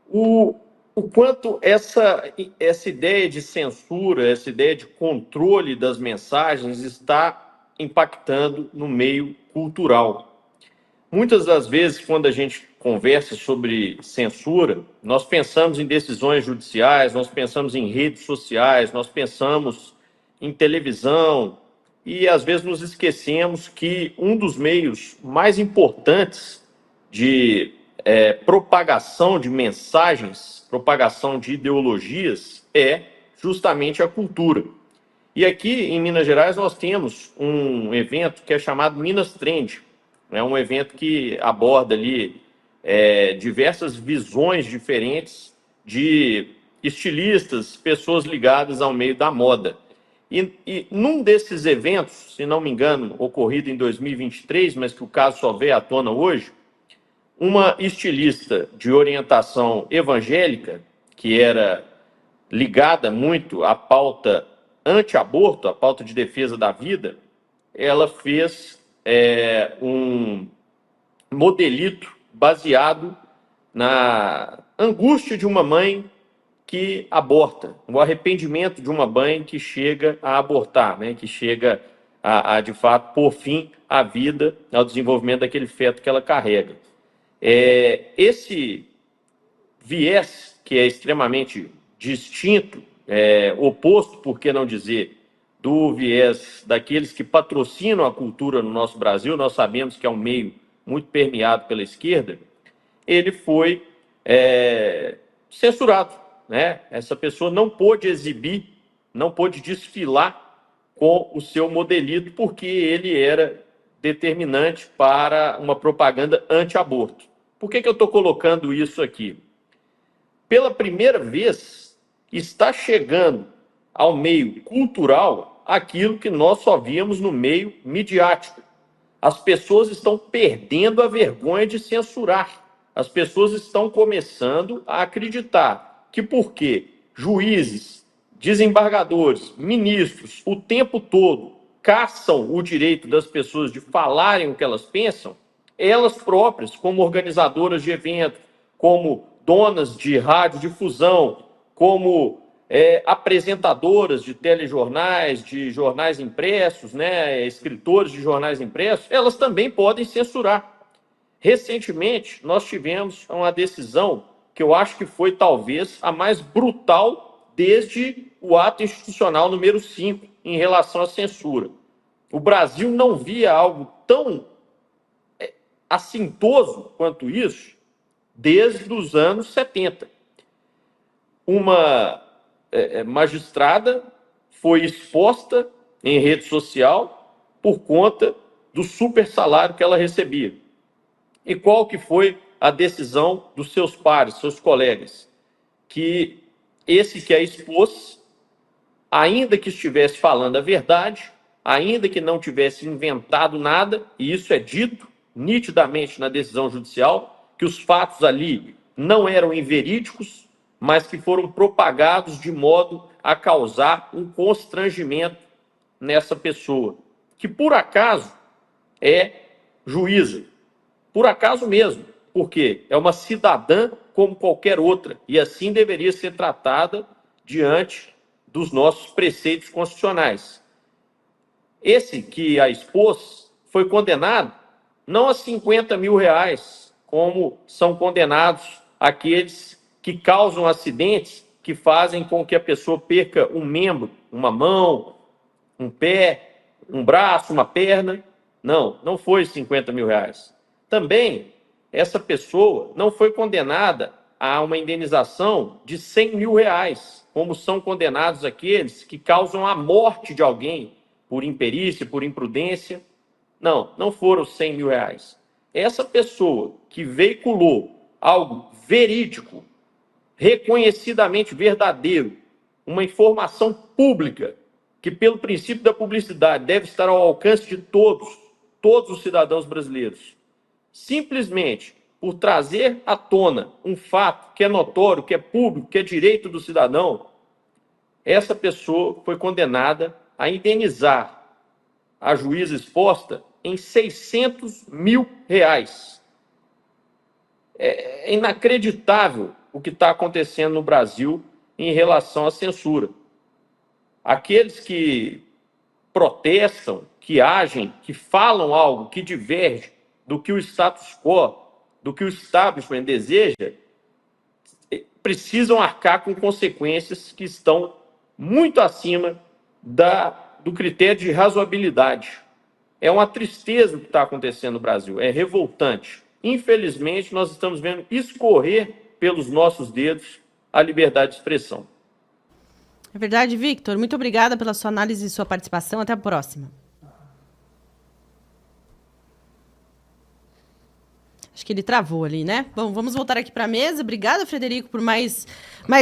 o quanto essa ideia de censura, essa ideia de controle das mensagens está impactando no meio cultural. Muitas das vezes, quando a gente conversa sobre censura, nós pensamos em decisões judiciais, nós pensamos em redes sociais, nós pensamos em televisão e, às vezes, nos esquecemos que um dos meios mais importantes de propagação de mensagens, propagação de ideologias é justamente a cultura. E aqui, em Minas Gerais, nós temos um evento que é chamado Minas Trend. É um evento que aborda ali diversas visões diferentes de estilistas, pessoas ligadas ao meio da moda. E num desses eventos, se não me engano, ocorrido em 2023, mas que o caso só veio à tona hoje, uma estilista de orientação evangélica, que era ligada muito à pauta anti-aborto, à pauta de defesa da vida, ela fez um modelito baseado na angústia de uma mãe que aborta, o arrependimento de uma mãe que chega a abortar, né, que chega de fato, pôr fim à vida, ao desenvolvimento daquele feto que ela carrega. Esse viés, que é extremamente distinto, oposto, por que não dizer, do viés daqueles que patrocinam a cultura no nosso Brasil, nós sabemos que é um meio muito permeado pela esquerda, ele foi censurado, né? Essa pessoa não pôde exibir, não pôde desfilar com o seu modelito, porque ele era determinante para uma propaganda anti-aborto. Por que eu estou colocando isso aqui? Pela primeira vez, está chegando ao meio cultural aquilo que nós só víamos no meio midiático. As pessoas estão perdendo a vergonha de censurar. As pessoas estão começando a acreditar que porque juízes, desembargadores, ministros, o tempo todo caçam o direito das pessoas de falarem o que elas pensam, elas próprias, como organizadoras de eventos, como donas de radiodifusão, como apresentadoras de telejornais, de jornais impressos, né, escritores de jornais impressos, elas também podem censurar. Recentemente, nós tivemos uma decisão que eu acho que foi talvez a mais brutal desde o ato institucional número 5 em relação à censura. O Brasil não via algo tão assintoso quanto isso desde os anos 70. Uma magistrada foi exposta em rede social por conta do super salário que ela recebia. E qual que foi a decisão dos seus pares, seus colegas? Que esse que a expôs, ainda que estivesse falando a verdade, ainda que não tivesse inventado nada, e isso é dito nitidamente na decisão judicial, que os fatos ali não eram inverídicos, mas que foram propagados de modo a causar um constrangimento nessa pessoa, que por acaso é juíza. Por acaso mesmo, porque é uma cidadã como qualquer outra, e assim deveria ser tratada diante dos nossos preceitos constitucionais. Esse que a expôs foi condenado não a 50 mil reais, como são condenados aqueles que causam acidentes que fazem com que a pessoa perca um membro, uma mão, um pé, um braço, uma perna. Não foi 50 mil reais. Também, essa pessoa não foi condenada a uma indenização de R$100 mil, como são condenados aqueles que causam a morte de alguém por imperícia, por imprudência. Não foram R$100 mil. Essa pessoa que veiculou algo verídico, reconhecidamente verdadeiro, uma informação pública, que pelo princípio da publicidade deve estar ao alcance de todos os cidadãos brasileiros, simplesmente por trazer à tona um fato que é notório, que é público, que é direito do cidadão, essa pessoa foi condenada a indenizar a juíza exposta em R$600 mil. É inacreditável o que está acontecendo no Brasil em relação à censura. Aqueles que protestam, que agem, que falam algo que diverge do que o status quo, do que o establishment deseja, precisam arcar com consequências que estão muito acima do critério de razoabilidade. É uma tristeza o que está acontecendo no Brasil, é revoltante. Infelizmente, nós estamos vendo escorrer pelos nossos dedos a liberdade de expressão. É verdade, Victor. Muito obrigada pela sua análise e sua participação. Até a próxima. Acho que ele travou ali, né? Bom, vamos voltar aqui para a mesa. Obrigada, Frederico, por mais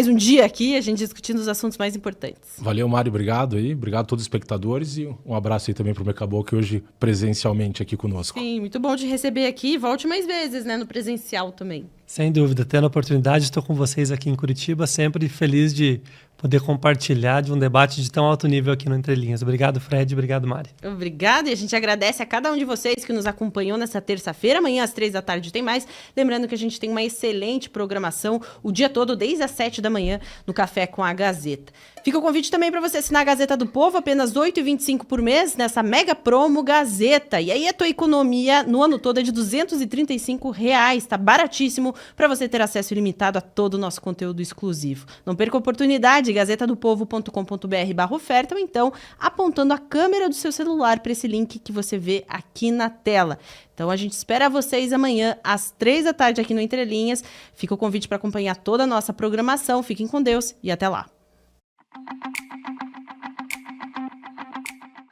um dia aqui, a gente discutindo os assuntos mais importantes. Valeu, Mário. Obrigado aí. Obrigado a todos os espectadores e um abraço aí também para o Mecaboc, hoje presencialmente aqui conosco. Sim, muito bom te receber aqui. Volte mais vezes, né? No presencial também. Sem dúvida. Tendo a oportunidade, estou com vocês aqui em Curitiba, sempre feliz de poder compartilhar de um debate de tão alto nível aqui no Entre Linhas. Obrigado, Fred. Obrigado, Mari. Obrigada. E a gente agradece a cada um de vocês que nos acompanhou nessa terça-feira. Amanhã, às 15h tem mais. Lembrando que a gente tem uma excelente programação o dia todo, desde as 7h, no Café com a Gazeta. Fica o convite também para você assinar a Gazeta do Povo, apenas R$ 8,25 por mês, nessa mega promo Gazeta. E aí a tua economia no ano todo é de R$ 235. Tá baratíssimo para você ter acesso ilimitado a todo o nosso conteúdo exclusivo. Não perca a oportunidade, gazetadopovo.com.br/oferta, ou então apontando a câmera do seu celular para esse link que você vê aqui na tela. Então a gente espera vocês amanhã às 15h aqui no Entre Linhas. Fica o convite para acompanhar toda a nossa programação. Fiquem com Deus e até lá.